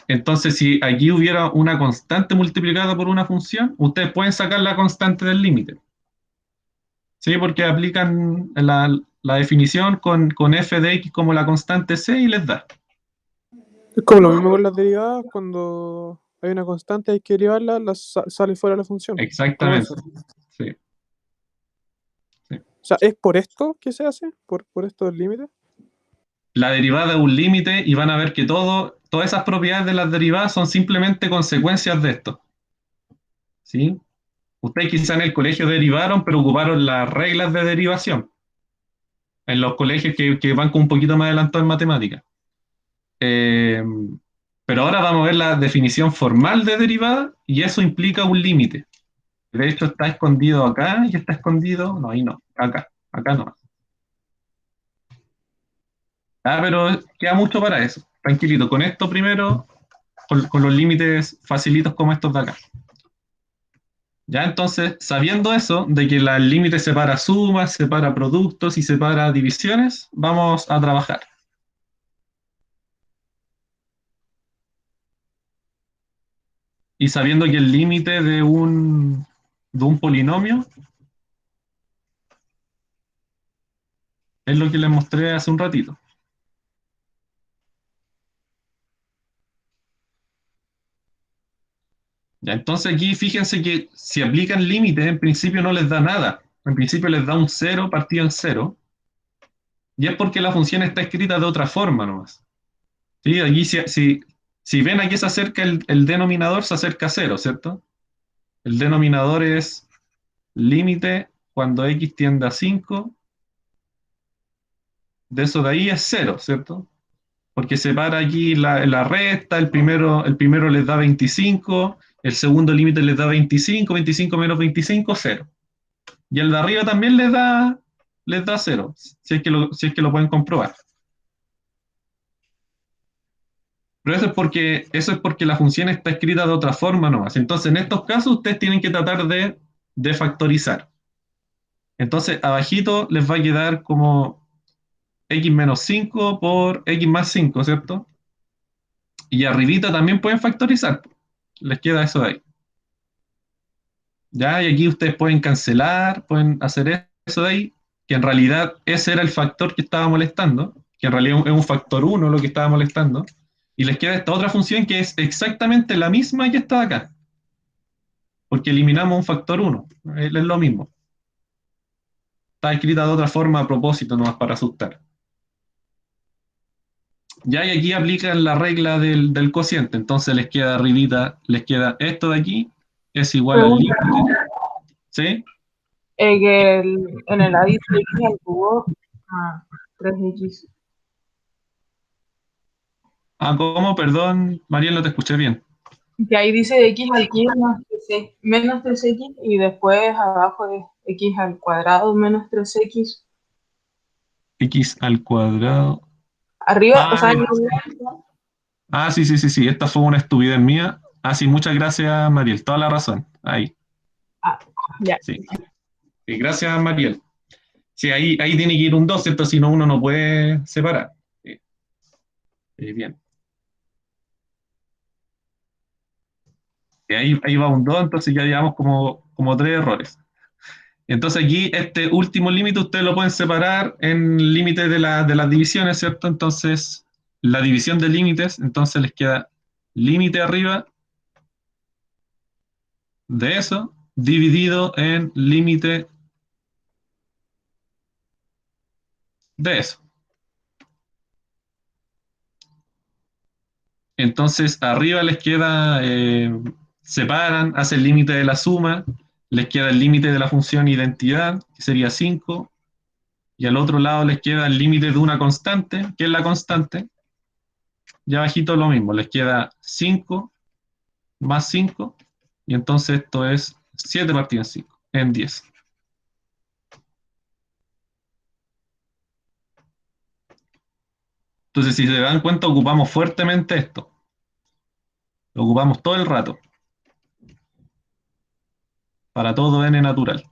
Entonces, si aquí hubiera una constante multiplicada por una función, ustedes pueden sacar la constante del límite. Sí, porque aplican la definición con f de x como la constante c y les da. Es como lo mismo con las derivadas, cuando hay una constante hay que derivarla, sale fuera la función. Como Exactamente. eso. Sí, sí. O sea, ¿es por esto que se hace? ¿Por esto del límite? La derivada es un límite y van a ver que todas esas propiedades de las derivadas son simplemente consecuencias de esto. ¿Sí? Ustedes quizá en el colegio derivaron, pero ocuparon las reglas de derivación. En los colegios que van con un poquito más adelantados en matemáticas. Eh, pero ahora vamos a ver la definición formal de derivada y eso implica un límite. De hecho, está escondido acá y está escondido. No, ahí no. Acá no. Ah, pero queda mucho para eso. Tranquilito. Con esto primero, con los límites facilitos como estos de acá. Ya, entonces, sabiendo eso, de que el límite separa sumas, separa productos y separa divisiones, vamos a trabajar. Y sabiendo que el límite de un polinomio es lo que les mostré hace un ratito. Ya, entonces aquí fíjense que si aplican límites, en principio no les da nada. En principio les da un 0 partido en 0. Y es porque la función está escrita de otra forma nomás. ¿Sí? Aquí si ven aquí se acerca el denominador, se acerca a 0, ¿cierto? El denominador es límite cuando x tiende a 5. De eso de ahí es 0, ¿cierto? Porque separa aquí la resta, el primero les da 25, el segundo límite les da 25, 25 menos 25, 0. Y el de arriba también les da 0, si es que lo pueden comprobar. Pero eso es porque la función está escrita de otra forma nomás. Entonces, en estos casos, ustedes tienen que tratar de factorizar. Entonces, abajito les va a quedar como x menos 5 por x más 5, ¿cierto? Y arribita también pueden factorizar. Les queda eso de ahí. Ya, y aquí ustedes pueden cancelar, pueden hacer eso de ahí, que en realidad ese era el factor que estaba molestando, que en realidad es un factor 1 lo que estaba molestando, y les queda esta otra función que es exactamente la misma que está acá, porque eliminamos un factor 1, es lo mismo. Está escrita de otra forma a propósito, nomás para asustar. Ya, y aquí aplican la regla del cociente, entonces les queda arribita, les queda esto de aquí, es igual al límite, ¿sí? Que en el A dice x al cubo a 3x. Ah, ¿cómo? Perdón, Mariel, no te escuché bien. Que ahí dice x al cubo más 3x, menos 3x y después abajo es x al cuadrado menos 3x. X al cuadrado. Arriba, o Ah, sea, sí, sí, sí, sí, esta fue una estupidez mía. Ah, sí, muchas gracias, Mariel, toda la razón. Ahí, ya. sí. Sí, gracias, Mariel. Sí, ahí tiene que ir un 2, ¿cierto? Si no, uno no puede separar. Sí, sí, bien. Y ahí va un 2, entonces ya llevamos como 3 errores. Entonces aquí este último límite ustedes lo pueden separar en límites de las divisiones, ¿cierto? Entonces, la división de límites, entonces les queda límite arriba de eso dividido en límite de eso. Entonces, arriba les queda, separan, hace el límite de la suma, les queda el límite de la función identidad, que sería 5, y al otro lado les queda el límite de una constante, que es la constante. Ya bajito lo mismo, les queda 5 más 5, y entonces esto es 7 partido en 5, en 10. Entonces, si se dan cuenta, ocupamos fuertemente esto. Lo ocupamos todo el rato, para todo n natural.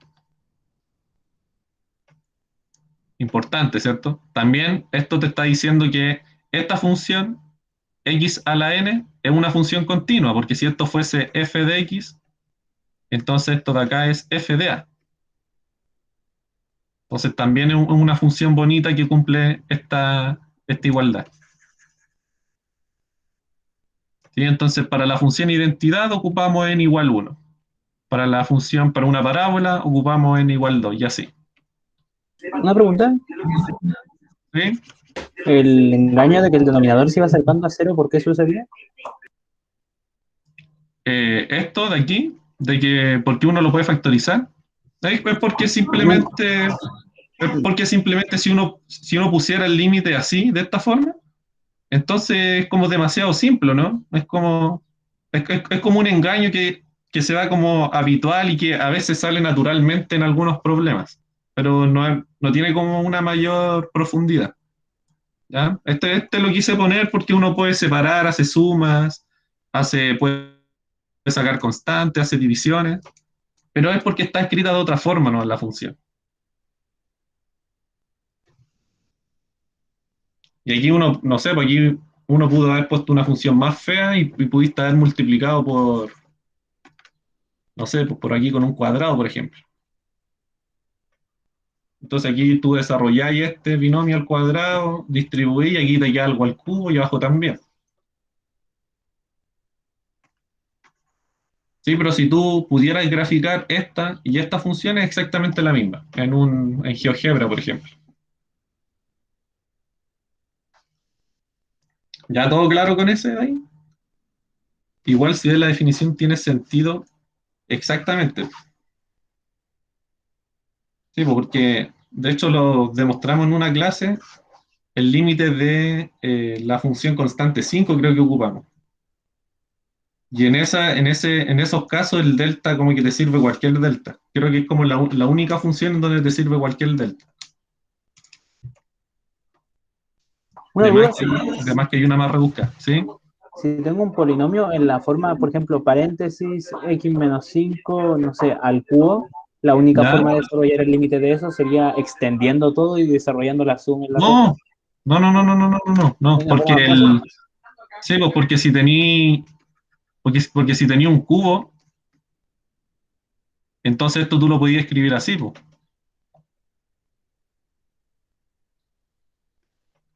Importante, ¿cierto? También esto te está diciendo que esta función x a la n es una función continua, porque si esto fuese f de x, entonces esto de acá es f de a. Entonces también es una función bonita que cumple esta igualdad. ¿Sí? Entonces para la función identidad ocupamos n igual 1. Para la función, para una parábola, ocupamos n igual 2, y así. Una pregunta. ¿Sí? El engaño de que el denominador se iba acercando a cero, ¿por qué sucedía? Esto de aquí, de que porque uno lo puede factorizar, es porque simplemente si uno pusiera el límite así, de esta forma, entonces es como demasiado simple, ¿no? Es como un engaño que se va como habitual y que a veces sale naturalmente en algunos problemas, pero no tiene como una mayor profundidad. ¿Ya? Este lo quise poner porque uno puede separar, hace sumas, puede sacar constantes, hace divisiones, pero es porque está escrita de otra forma, ¿no? La función. Y aquí uno, no sé, pues aquí uno pudo haber puesto una función más fea y pudiste haber multiplicado no sé, pues por aquí con un cuadrado, por ejemplo. Entonces aquí tú desarrolláis este binomio al cuadrado, distribuís, aquí te queda algo al cubo y abajo también. Sí, pero si tú pudieras graficar esta y esta función es exactamente la misma, en GeoGebra, por ejemplo. ¿Ya todo claro con ese ahí? Igual si ves la definición tiene sentido exactamente. Sí, porque de hecho lo demostramos en una clase, el límite de la función constante 5 creo que ocupamos. Y en esos casos el delta como que te sirve cualquier delta. Creo que es como la única función en donde te sirve cualquier delta. Una duda. Además que hay una más rebuscada, ¿sí? si tengo un polinomio en la forma, por ejemplo, paréntesis, x menos 5 no sé, al cubo, la única ¿Ya? forma de desarrollar el límite de eso sería extendiendo todo y desarrollando la suma en la resta. No, no, no, no, no, no, no, no, no, ¿Es una porque forma fácil? sí, pues porque si tení, porque si tenía un cubo, entonces esto tú lo podías escribir así, pues.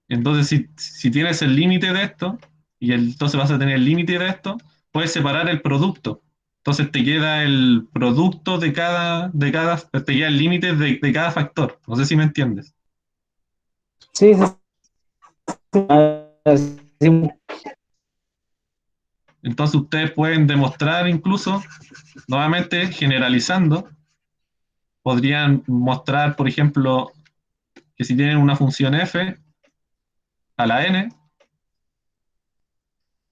Entonces, si tienes el límite de esto, entonces vas a tener el límite de esto, puedes separar el producto. Entonces te queda el producto te queda el límite de cada factor. No sé si me entiendes. Sí, sí, sí. Entonces ustedes pueden demostrar incluso, nuevamente generalizando, podrían mostrar, por ejemplo, que si tienen una función f a la n,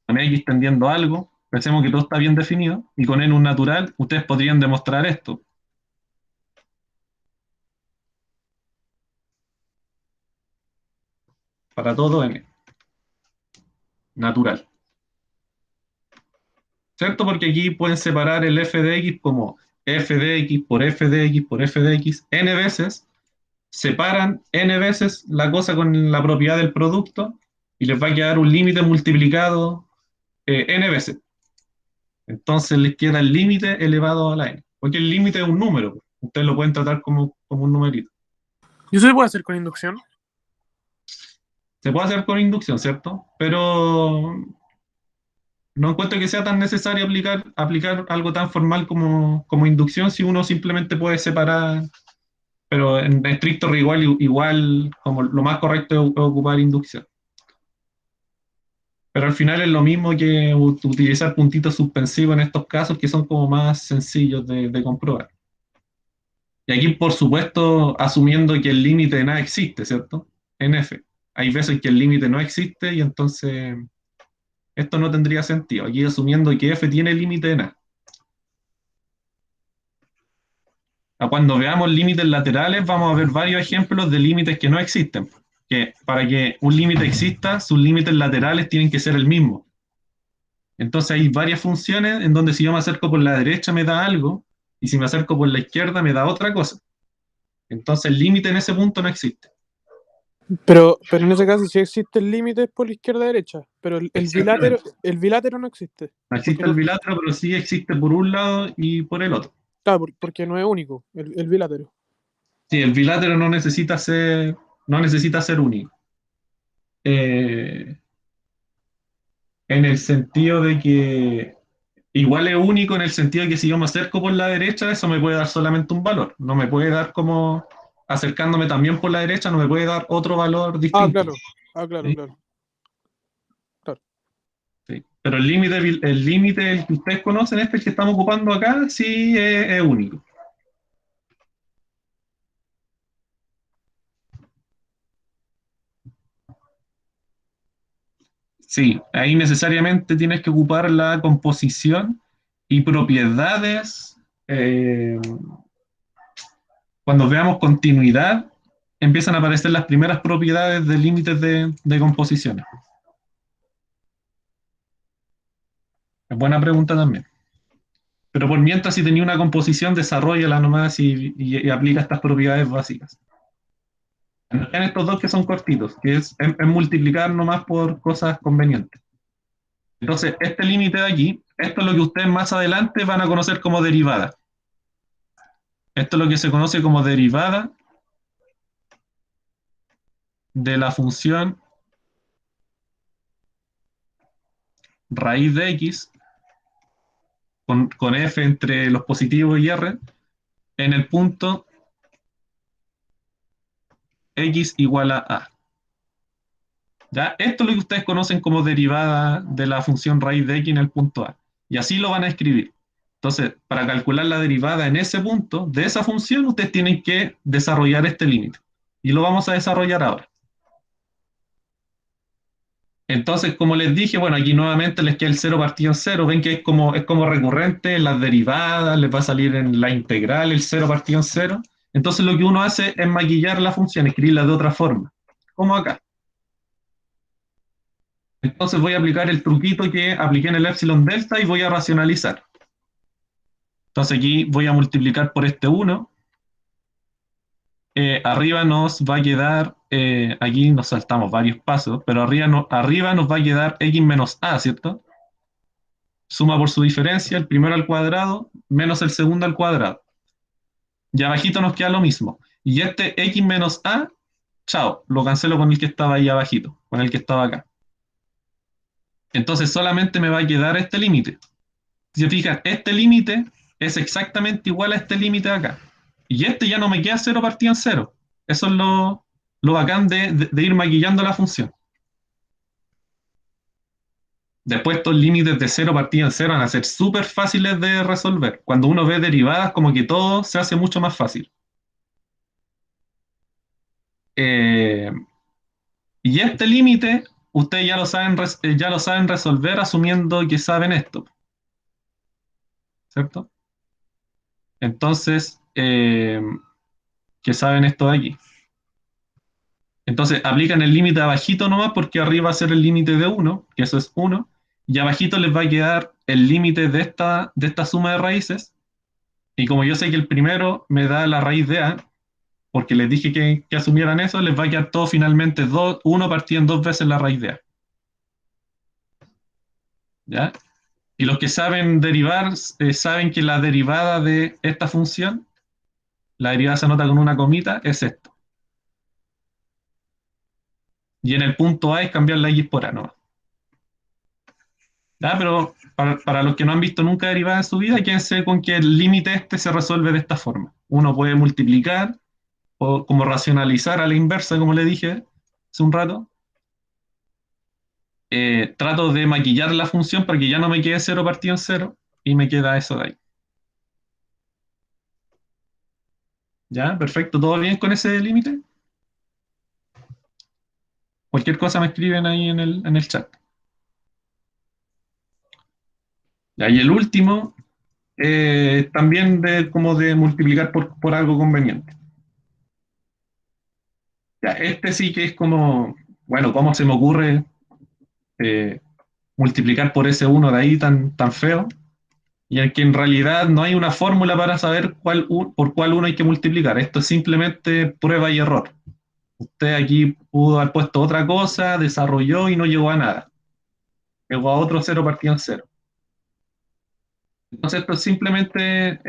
con x tendiendo a algo, pensemos que todo está bien definido, y con n un natural, ustedes podrían demostrar esto. Para todo n, natural. ¿Cierto? Porque aquí pueden separar el f de x como f de x por f de x por f de x n veces, separan n veces la cosa con la propiedad del producto y les va a quedar un límite multiplicado n veces. Entonces les queda el límite elevado a la n. Porque el límite es un número. Ustedes lo pueden tratar como un numerito. ¿Y eso se puede hacer con inducción? Se puede hacer con inducción, ¿cierto? Pero no encuentro que sea tan necesario aplicar algo tan formal como inducción si uno simplemente puede separar, pero en estricto rigor, igual como lo más correcto es ocupar inducción. Pero al final es lo mismo que utilizar puntitos suspensivos en estos casos que son como más sencillos de comprobar. Y aquí, por supuesto, asumiendo que el límite de nada existe, ¿cierto? En F. Hay veces que el límite no existe y entonces esto no tendría sentido. Aquí asumiendo que F tiene límite de nada. Cuando veamos límites laterales, vamos a ver varios ejemplos de límites que no existen. Que para que un límite exista, sus límites laterales tienen que ser el mismo. Entonces hay varias funciones en donde si yo me acerco por la derecha me da algo, y si me acerco por la izquierda me da otra cosa. Entonces el límite en ese punto no existe. Pero en ese caso sí existe el límite por la izquierda derecha, pero Exactamente. el bilátero no existe. No Porque existe el bilátero, pero sí existe por un lado y por el otro. claro, porque no es único el bilátero. Sí, el bilátero no necesita ser único. En el sentido de que igual es único en el sentido de que si yo me acerco por la derecha, eso me puede dar solamente un valor. No me puede dar como acercándome también por la derecha, no me puede dar otro valor distinto. Claro. ¿Sí? Claro. Sí. Pero el límite que ustedes conocen, este que estamos ocupando acá, sí es único. Sí, ahí necesariamente tienes que ocupar la composición y propiedades. Cuando veamos continuidad, empiezan a aparecer las primeras propiedades de límites de composiciones. Es buena pregunta también. Pero por mientras, si tenía una composición, desarrolla nomás y aplica estas propiedades básicas. En estos dos que son cortitos, que es multiplicar nomás por cosas convenientes. Entonces, este límite de aquí, esto es lo que ustedes más adelante van a conocer como derivada. Esto es lo que se conoce como derivada de la función raíz de x con f entre los positivos y r en el punto x igual a a. ¿Ya? Esto es lo que ustedes conocen como derivada de la función raíz de x en el punto a. Y así lo van a escribir. Entonces, para calcular la derivada en ese punto de esa función, ustedes tienen que desarrollar este límite. Y lo vamos a desarrollar ahora. Entonces, como les dije, bueno, aquí nuevamente les queda el 0 partido en 0. Ven que es como recurrente en las derivadas, les va a salir en la integral el 0 partido en 0. Entonces, lo que uno hace es maquillar la función, escribirla de otra forma, como acá. Entonces voy a aplicar el truquito que apliqué en el epsilon delta y voy a racionalizar. Entonces aquí voy a multiplicar por este 1. Arriba nos va a quedar, aquí nos saltamos varios pasos, pero arriba nos va a quedar x menos a, ¿cierto? Suma por su diferencia, el primero al cuadrado menos el segundo al cuadrado. Y abajito nos queda lo mismo. Y este x menos a, chao, lo cancelo con el que estaba ahí abajito, con el que estaba acá. Entonces solamente me va a quedar este límite. Si se fijan, este límite es exactamente igual a este límite de acá. Y este ya no me queda 0 partido en 0. Eso es lo bacán de ir maquillando la función. Después estos límites de 0 partido en 0 van a ser súper fáciles de resolver. Cuando uno ve derivadas, como que todo se hace mucho más fácil. Y este límite, ustedes ya lo saben resolver asumiendo que saben esto, ¿cierto? Entonces, que saben esto de aquí. Entonces, aplican el límite abajito nomás porque arriba va a ser el límite de 1, que eso es 1, y abajito les va a quedar el límite de esta suma de raíces, y como yo sé que el primero me da la raíz de a, porque les dije que asumieran eso, les va a quedar todo finalmente 1 partido en 2 veces la raíz de a. ¿Ya? Y los que saben derivar, saben que la derivada de esta función, la derivada se anota con una comita, es esto. Y en el punto A es cambiar la x por a, ¿no? ¿Ya? Pero para los que no han visto nunca derivada en su vida, quédense con que el límite este se resuelve de esta forma. Uno puede multiplicar o como racionalizar a la inversa, como le dije hace un rato. Trato de maquillar la función para que ya no me quede 0 partido en 0 y me queda eso de ahí. ¿Ya? Perfecto. ¿Todo bien con ese límite? Cualquier cosa me escriben ahí en el chat. ¿Ya? Y el último, también como de multiplicar por algo conveniente. Ya, este sí que es como, bueno, ¿cómo se me ocurre eh, multiplicar por ese uno de ahí tan feo? Y en que en realidad no hay una fórmula para saber por cuál uno hay que multiplicar. Esto es simplemente prueba y error. Usted aquí pudo haber puesto otra cosa, desarrolló y no llegó a nada. Llegó a otro 0 partido en 0. Entonces esto es simplemente,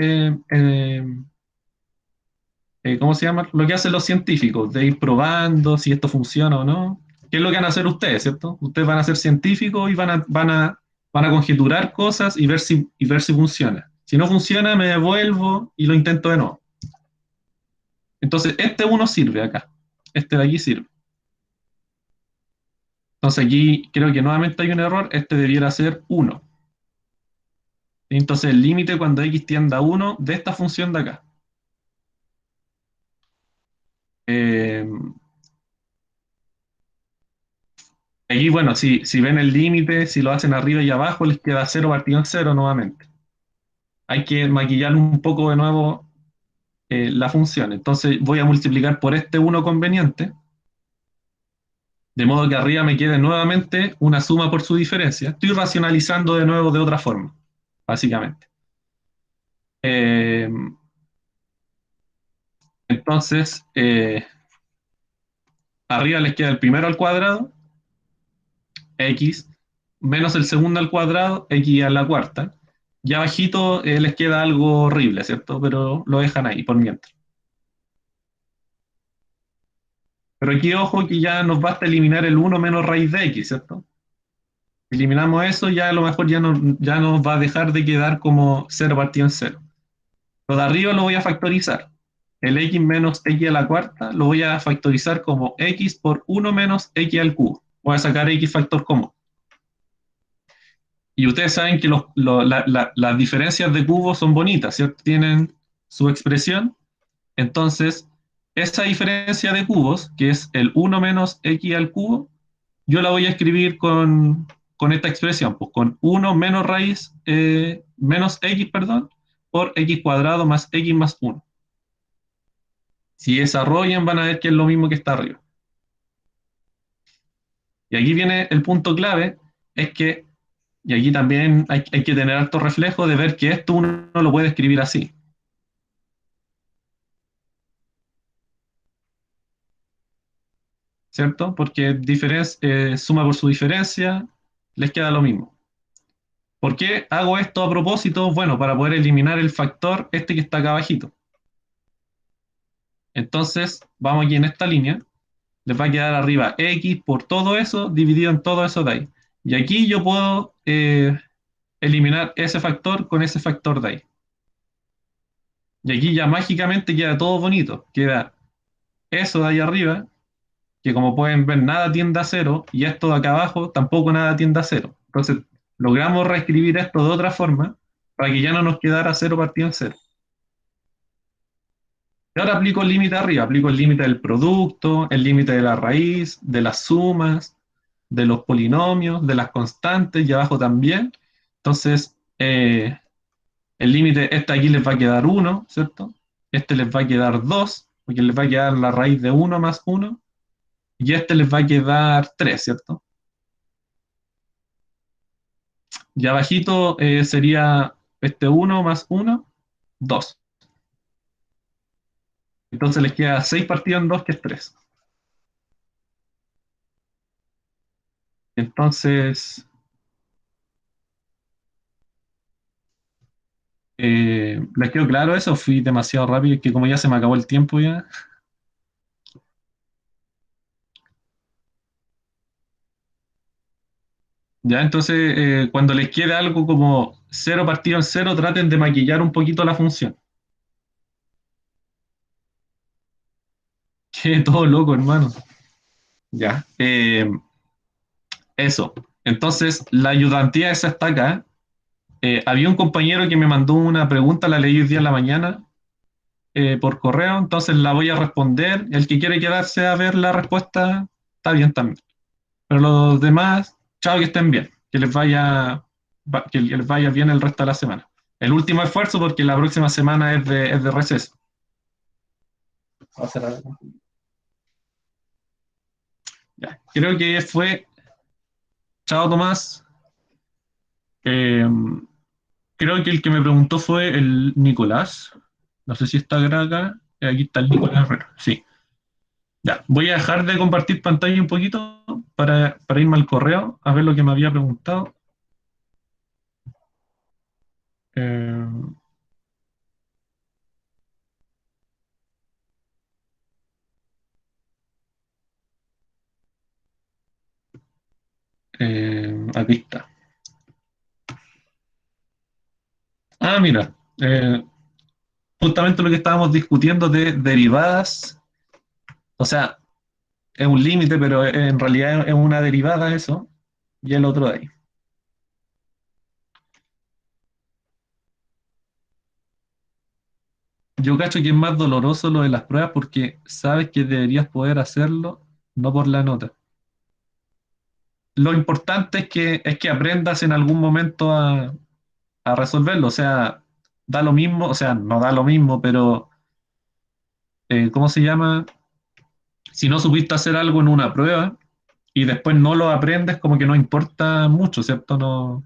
¿cómo se llama? Lo que hacen los científicos, de ir probando si esto funciona o no. ¿Qué es lo que van a hacer ustedes, cierto? Ustedes van a ser científicos y van a conjeturar cosas y ver si funciona. Si no funciona, me devuelvo y lo intento de nuevo. Entonces, este uno sirve acá. Este de aquí sirve. Entonces aquí creo que nuevamente hay un error. Este debiera ser 1. Entonces el límite cuando x tiende a 1 de esta función de acá. Eh, Aquí, bueno, si ven el límite, si lo hacen arriba y abajo, les queda 0 partido en 0 nuevamente. Hay que maquillar un poco de nuevo la función. Entonces voy a multiplicar por este 1 conveniente, de modo que arriba me quede nuevamente una suma por su diferencia. Estoy racionalizando de nuevo de otra forma, básicamente. Eh, entonces, arriba les queda el primero al cuadrado, x, menos el segundo al cuadrado, x a la cuarta. Y abajito les queda algo horrible, ¿cierto? Pero lo dejan ahí por mientras. Pero aquí, ojo, que ya nos basta eliminar el 1 menos raíz de x, ¿cierto? Eliminamos eso, ya a lo mejor ya nos va a dejar de quedar como 0 partido en 0. Lo de arriba lo voy a factorizar. El x menos x a la cuarta lo voy a factorizar como x por 1 menos x al cubo. Voy a sacar x factor común. Y ustedes saben que las diferencias de cubos son bonitas, ¿cierto? Tienen su expresión. Entonces, esa diferencia de cubos, que es el 1 menos x al cubo, yo la voy a escribir con esta expresión, pues con 1 menos raíz, menos x, perdón, por x cuadrado más x más 1. Si desarrollan van a ver que es lo mismo que está arriba. Y aquí viene el punto clave, es que, y aquí también hay que tener alto reflejo de ver que esto uno no lo puede escribir así. ¿Cierto? Porque suma por su diferencia, les queda lo mismo. ¿Por qué hago esto a propósito? Bueno, para poder eliminar el factor este que está acá abajito. Entonces, vamos aquí en esta línea, les va a quedar arriba x por todo eso dividido en todo eso de ahí. Y aquí yo puedo eliminar ese factor con ese factor de ahí. Y aquí ya mágicamente queda todo bonito. Queda eso de ahí arriba, que como pueden ver nada tiende a cero, y esto de acá abajo tampoco nada tiende a cero. Entonces logramos reescribir esto de otra forma para que ya no nos quedara cero partido en cero. Y ahora aplico el límite arriba, aplico el límite del producto, el límite de la raíz, de las sumas, de los polinomios, de las constantes y abajo también. Entonces, el límite, este aquí les va a quedar 1, ¿cierto? Este les va a quedar 2, porque les va a quedar la raíz de 1 más 1, y este les va a quedar 3, ¿cierto? Y abajito sería este 1 más 1, 2. Entonces les queda 6 partido en 2, que es 3. Entonces, ¿les quedó claro eso? Fui demasiado rápido, y que como ya se me acabó el tiempo ya. Ya, entonces, cuando les quede algo como 0 partido en 0, traten de maquillar un poquito la función. Que todo loco, hermano. Ya. Eso. Entonces, la ayudantía esa está acá. Había un compañero que me mandó una pregunta, la leí hoy día en la mañana por correo, entonces la voy a responder. El que quiere quedarse a ver la respuesta, está bien también. Pero los demás, chao, que estén bien. Que les vaya bien el resto de la semana. El último esfuerzo porque la próxima semana es de receso. Ya. Creo que fue. Chao, Tomás. Eh, Creo que el que me preguntó fue el Nicolás. No sé si está acá. Aquí está el Nicolás Herrera. Sí. Ya. Voy a dejar de compartir pantalla un poquito para irme al correo a ver lo que me había preguntado. Eh, Aquí está. Ah, mira. Justamente lo que estábamos discutiendo de derivadas. O sea, es un límite, pero en realidad es una derivada eso. Y el otro de ahí. Yo cacho que es más doloroso lo de las pruebas porque sabes que deberías poder hacerlo, no por la nota. Lo importante es que aprendas en algún momento a resolverlo. O sea, da lo mismo, o sea, no da lo mismo, pero ¿cómo se llama? Si no supiste hacer algo en una prueba y después no lo aprendes, como que no importa mucho, ¿cierto? No,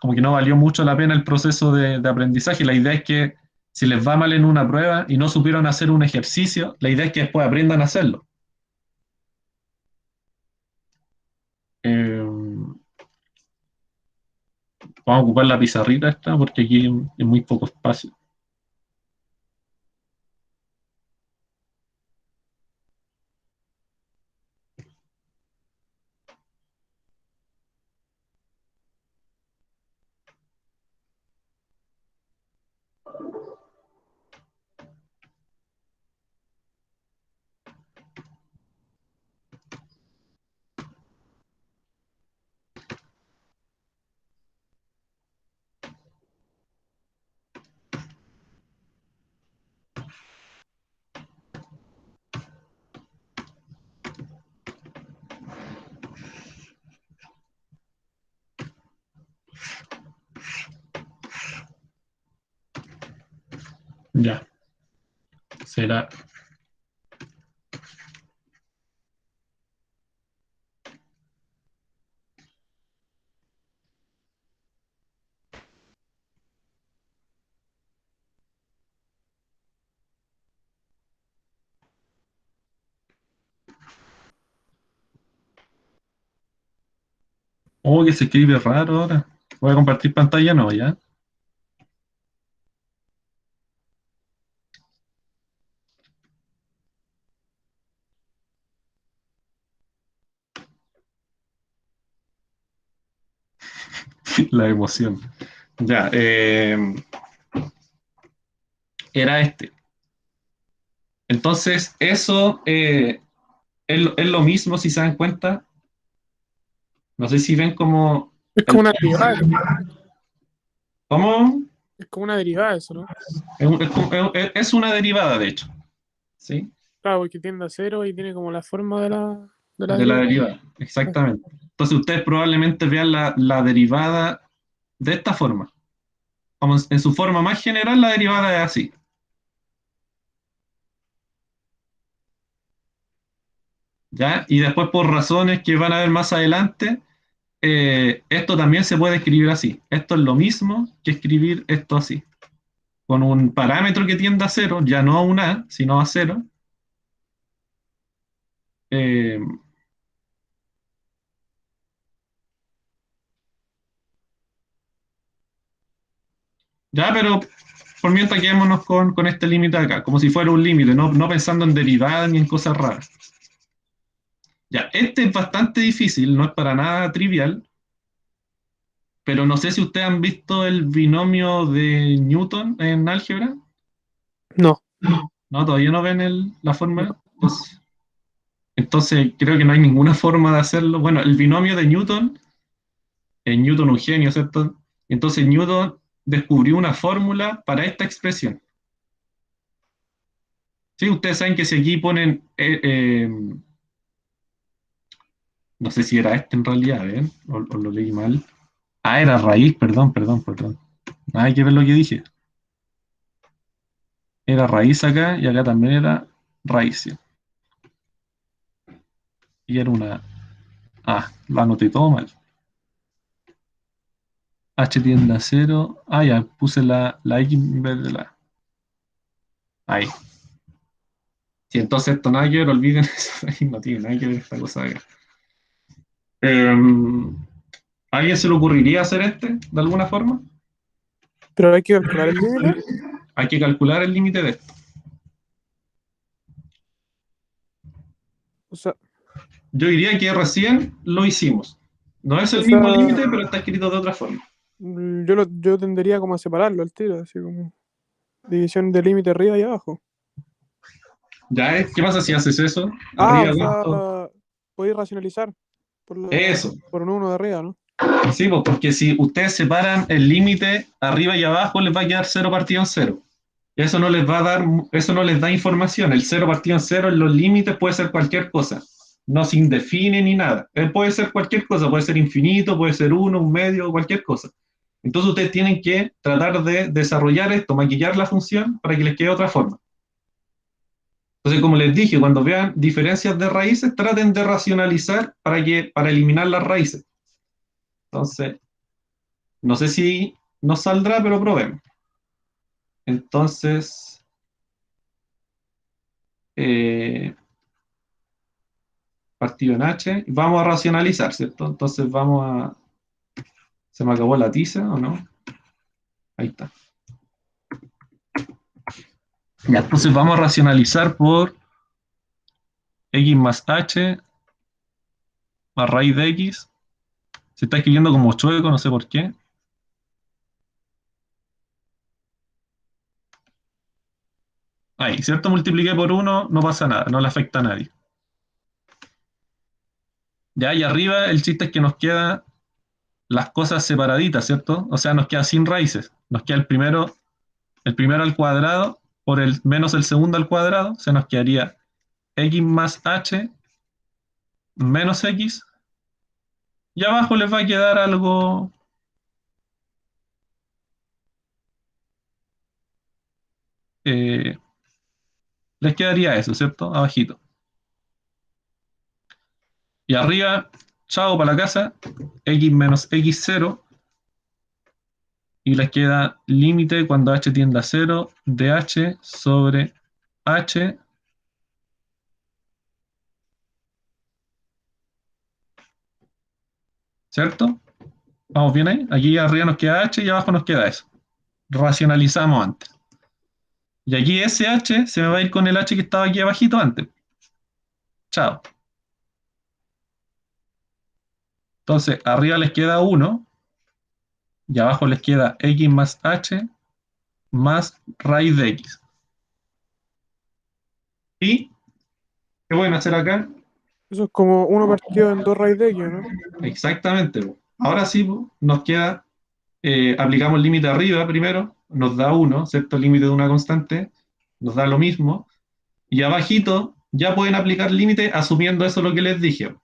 como que no valió mucho la pena el proceso de aprendizaje. La idea es que si les va mal en una prueba y no supieron hacer un ejercicio, la idea es que después aprendan a hacerlo. Eh, Vamos a ocupar la pizarrita esta porque aquí hay muy poco espacio. Ya, será Oh, que se escribe raro ahora. Voy a compartir pantalla, no, ya. La emoción. Ya, era este. Entonces, eso es lo mismo si se dan cuenta. No sé si ven como... Es como una derivada eso. ¿Cómo? Es como una derivada eso, ¿no? Es una derivada, de hecho. ¿Sí? Claro, porque tiende a cero y tiene como la forma de la De la derivada. derivada, exactamente. Entonces, ustedes probablemente vean la derivada de esta forma. Como en su forma más general, la derivada es así. ¿Ya? Y después, por razones que van a ver más adelante, esto también se puede escribir así. Esto es lo mismo que escribir esto así. Con un parámetro que tiende a cero, ya no a un A, sino a cero. Eh, ya, pero por mientras quedémonos con este límite acá, como si fuera un límite, no pensando en derivadas ni en cosas raras. Ya, este es bastante difícil, no es para nada trivial, pero no sé si ustedes han visto el binomio de Newton en álgebra. No, No, todavía no ven la no. forma. Entonces, creo que no hay ninguna forma de hacerlo. Bueno, el binomio de Newton, Newton un genio, ¿cierto? Entonces Newton descubrió una fórmula para esta expresión. Sí, ustedes saben que si aquí ponen, no sé si era este en realidad, ¿ven? O lo leí mal. Ah, era raíz, perdón. Hay que ver lo que dije. Era raíz acá y acá también era raíz, ¿sí? Y era una... Ah, lo anoté todo mal. H tiende a cero. Ah, ya, puse la X en vez de la... Ahí. Si entonces esto nada que ver, olviden eso. Ahí no tiene nada que ver esta cosa de acá. ¿A alguien se le ocurriría hacer este de alguna forma? Pero hay que calcular el límite. Hay que calcular el límite de esto. O sea, Yo diría que recién lo hicimos. No es o el mismo sea, límite, pero está escrito de otra forma. yo tendería como a separarlo al tiro, así como división de límite arriba y abajo. ¿Ya es? ¿Qué pasa si haces eso? O Arriba, sea, abajo. podéis racionalizar Eso. por un uno de arriba, ¿no? Sí, pues, porque si ustedes separan el límite arriba y abajo, les va a quedar cero partido en cero. Eso no les va a dar, eso no les da información. El cero partido en cero en los límites puede ser cualquier cosa. No se indefine ni nada. Puede ser cualquier cosa, puede ser infinito, puede ser uno, un medio, cualquier cosa. Entonces ustedes tienen que tratar de desarrollar esto, maquillar la función para que les quede otra forma. Entonces, como les dije, cuando vean diferencias de raíces, traten de racionalizar para eliminar las raíces. Entonces, no sé si nos saldrá, pero probemos. Entonces, eh, partido en H, vamos a racionalizar, ¿cierto? Entonces vamos a... ¿Se me acabó la tiza o no? Ahí está. Ya, entonces vamos a racionalizar por x más h más raíz de x. Se está escribiendo como chueco, no sé por qué. Ahí, ¿cierto? Multipliqué por 1, no pasa nada, no le afecta a nadie. Ya, y arriba el chiste es que nos quedan las cosas separaditas, ¿cierto? O sea, nos queda sin raíces. Nos queda el primero al cuadrado por el menos el segundo al cuadrado, se nos quedaría x más h menos x, y abajo les va a quedar algo, eh, les quedaría eso, ¿cierto? Abajito. Y arriba, chao para la casa, x menos x0, y les queda límite cuando h tiende a 0 de h sobre h ¿cierto? ¿Vamos bien ahí? Aquí arriba nos queda h y abajo nos queda eso. Racionalizamos antes. Y aquí ese h se me va a ir con el h que estaba aquí abajito antes. Chao. Entonces, arriba les queda 1 y abajo les queda x más h más raíz de x. ¿Y qué pueden hacer acá? Eso es como uno partido en dos raíz de X, ¿no? Exactamente. Ahora sí, nos queda, aplicamos el límite arriba primero, nos da 1, ¿cierto? El límite de una constante, nos da lo mismo. Y abajito ya pueden aplicar límite asumiendo eso lo que les dije,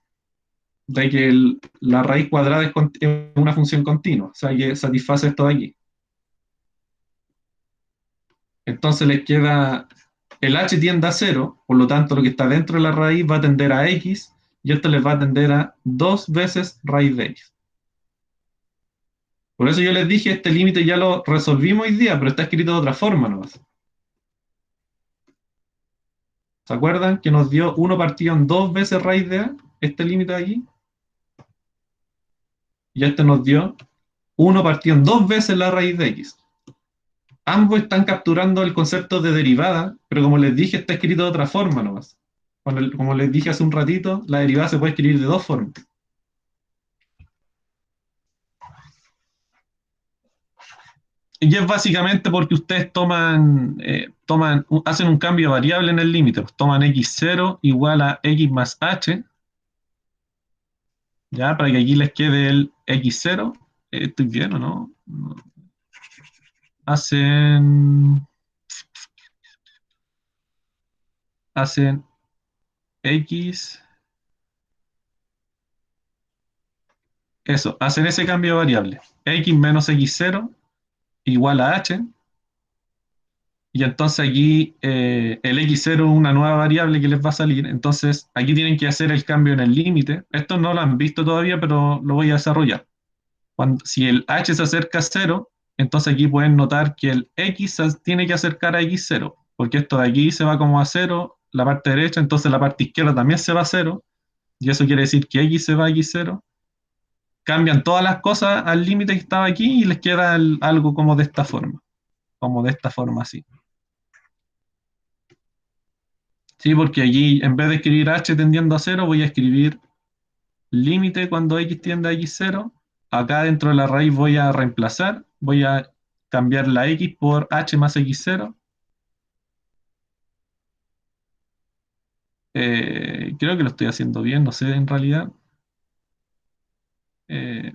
de que la raíz cuadrada es una función continua, o sea que satisface esto de aquí. Entonces les queda, el h tiende a 0, por lo tanto lo que está dentro de la raíz va a tender a x, y esto les va a tender a 2 veces raíz de x. Por eso yo les dije, este límite ya lo resolvimos hoy día, pero está escrito de otra forma nomás. ¿Se acuerdan que nos dio 1 partido en 2 veces raíz de a, este límite de aquí? Y este nos dio 1 partido en 2 veces la raíz de x. Ambos están capturando el concepto de derivada, pero como les dije, está escrito de otra forma nomás. Como les dije hace un ratito, la derivada se puede escribir de dos formas. Y es básicamente porque ustedes hacen un cambio de variable en el límite. Pues toman x0 igual a x más h, ya, para que aquí les quede el x0. ¿Estoy bien o no? Hacen x, eso, hacen ese cambio de variable. X menos x0 igual a h, y entonces aquí el x0 es una nueva variable que les va a salir, entonces aquí tienen que hacer el cambio en el límite. Esto no lo han visto todavía, pero lo voy a desarrollar. Si el h se acerca a 0, entonces aquí pueden notar que el x tiene que acercar a x0, porque esto de aquí se va como a 0, la parte derecha, entonces la parte izquierda también se va a 0, y eso quiere decir que x se va a x0. Cambian todas las cosas al límite que estaba aquí y les queda algo como de esta forma así. Sí, porque aquí en vez de escribir h tendiendo a 0, voy a escribir límite cuando x tiende a x0. Acá dentro de la raíz voy a reemplazar, voy a cambiar la x por h más x0. Creo que lo estoy haciendo bien, no sé en realidad. Eh,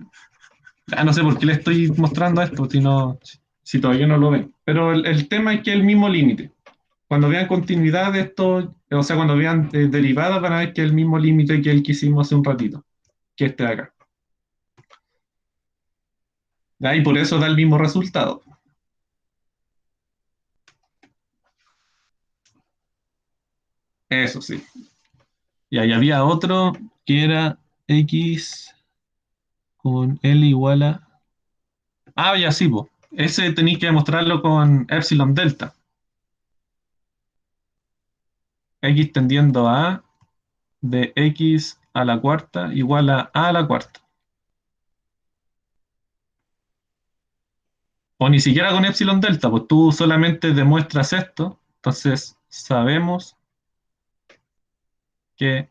no sé por qué le estoy mostrando esto, si todavía no lo ven. Pero el tema es que es el mismo límite. Cuando vean continuidad de esto, o sea, cuando vean derivadas, van a ver que es el mismo límite que el que hicimos hace un ratito, que este de acá. ¿Ya? Y por eso da el mismo resultado. Eso sí. Y ahí había otro que era x con L igual a... Ah, ya sí, po. Ese tenéis que demostrarlo con epsilon delta. X tendiendo a A de x a la cuarta igual a la cuarta. O ni siquiera con epsilon delta, pues tú solamente demuestras esto. Entonces sabemos que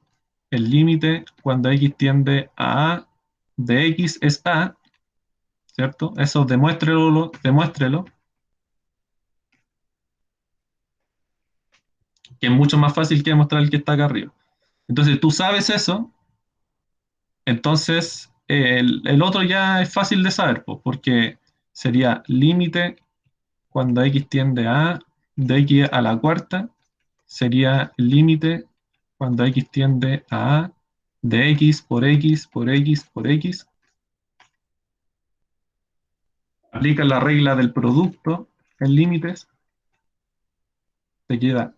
el límite cuando x tiende a A de x es A, ¿cierto? Eso demuéstrelo, que es mucho más fácil que demostrar el que está acá arriba. Entonces tú sabes eso, entonces el otro ya es fácil de saber, pues, porque sería límite cuando x tiende a A de x a la cuarta, sería límite cuando x tiende a A de x por x por x por x. Aplica la regla del producto en límites, te queda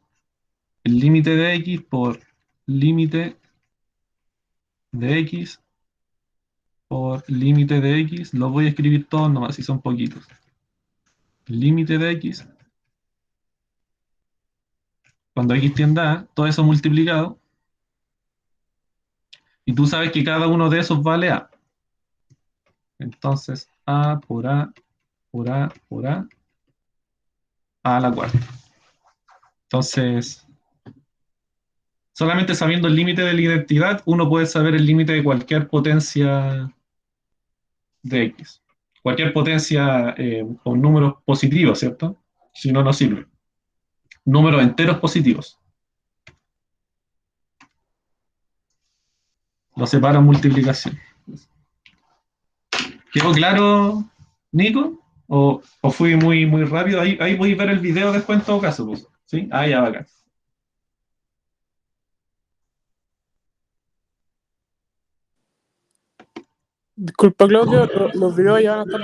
el límite de x por límite de x por límite de x, los voy a escribir todos nomás si son poquitos. Límite de x, cuando x tiende a, todo eso multiplicado, y tú sabes que cada uno de esos vale a. Entonces, A por A, por A, por A a la cuarta. Entonces, solamente sabiendo el límite de la identidad, uno puede saber el límite de cualquier potencia de X. Cualquier potencia con números positivos, ¿cierto? Si no, no sirve. Números enteros positivos. Lo separa en multiplicación. ¿Quedó claro, Nico? ¿O fui muy, muy rápido? Ahí voy a ver el video después en todo caso, pues. ¿Sí? Ah, ya, bacán. Disculpa, Claudio, los videos ya van a estar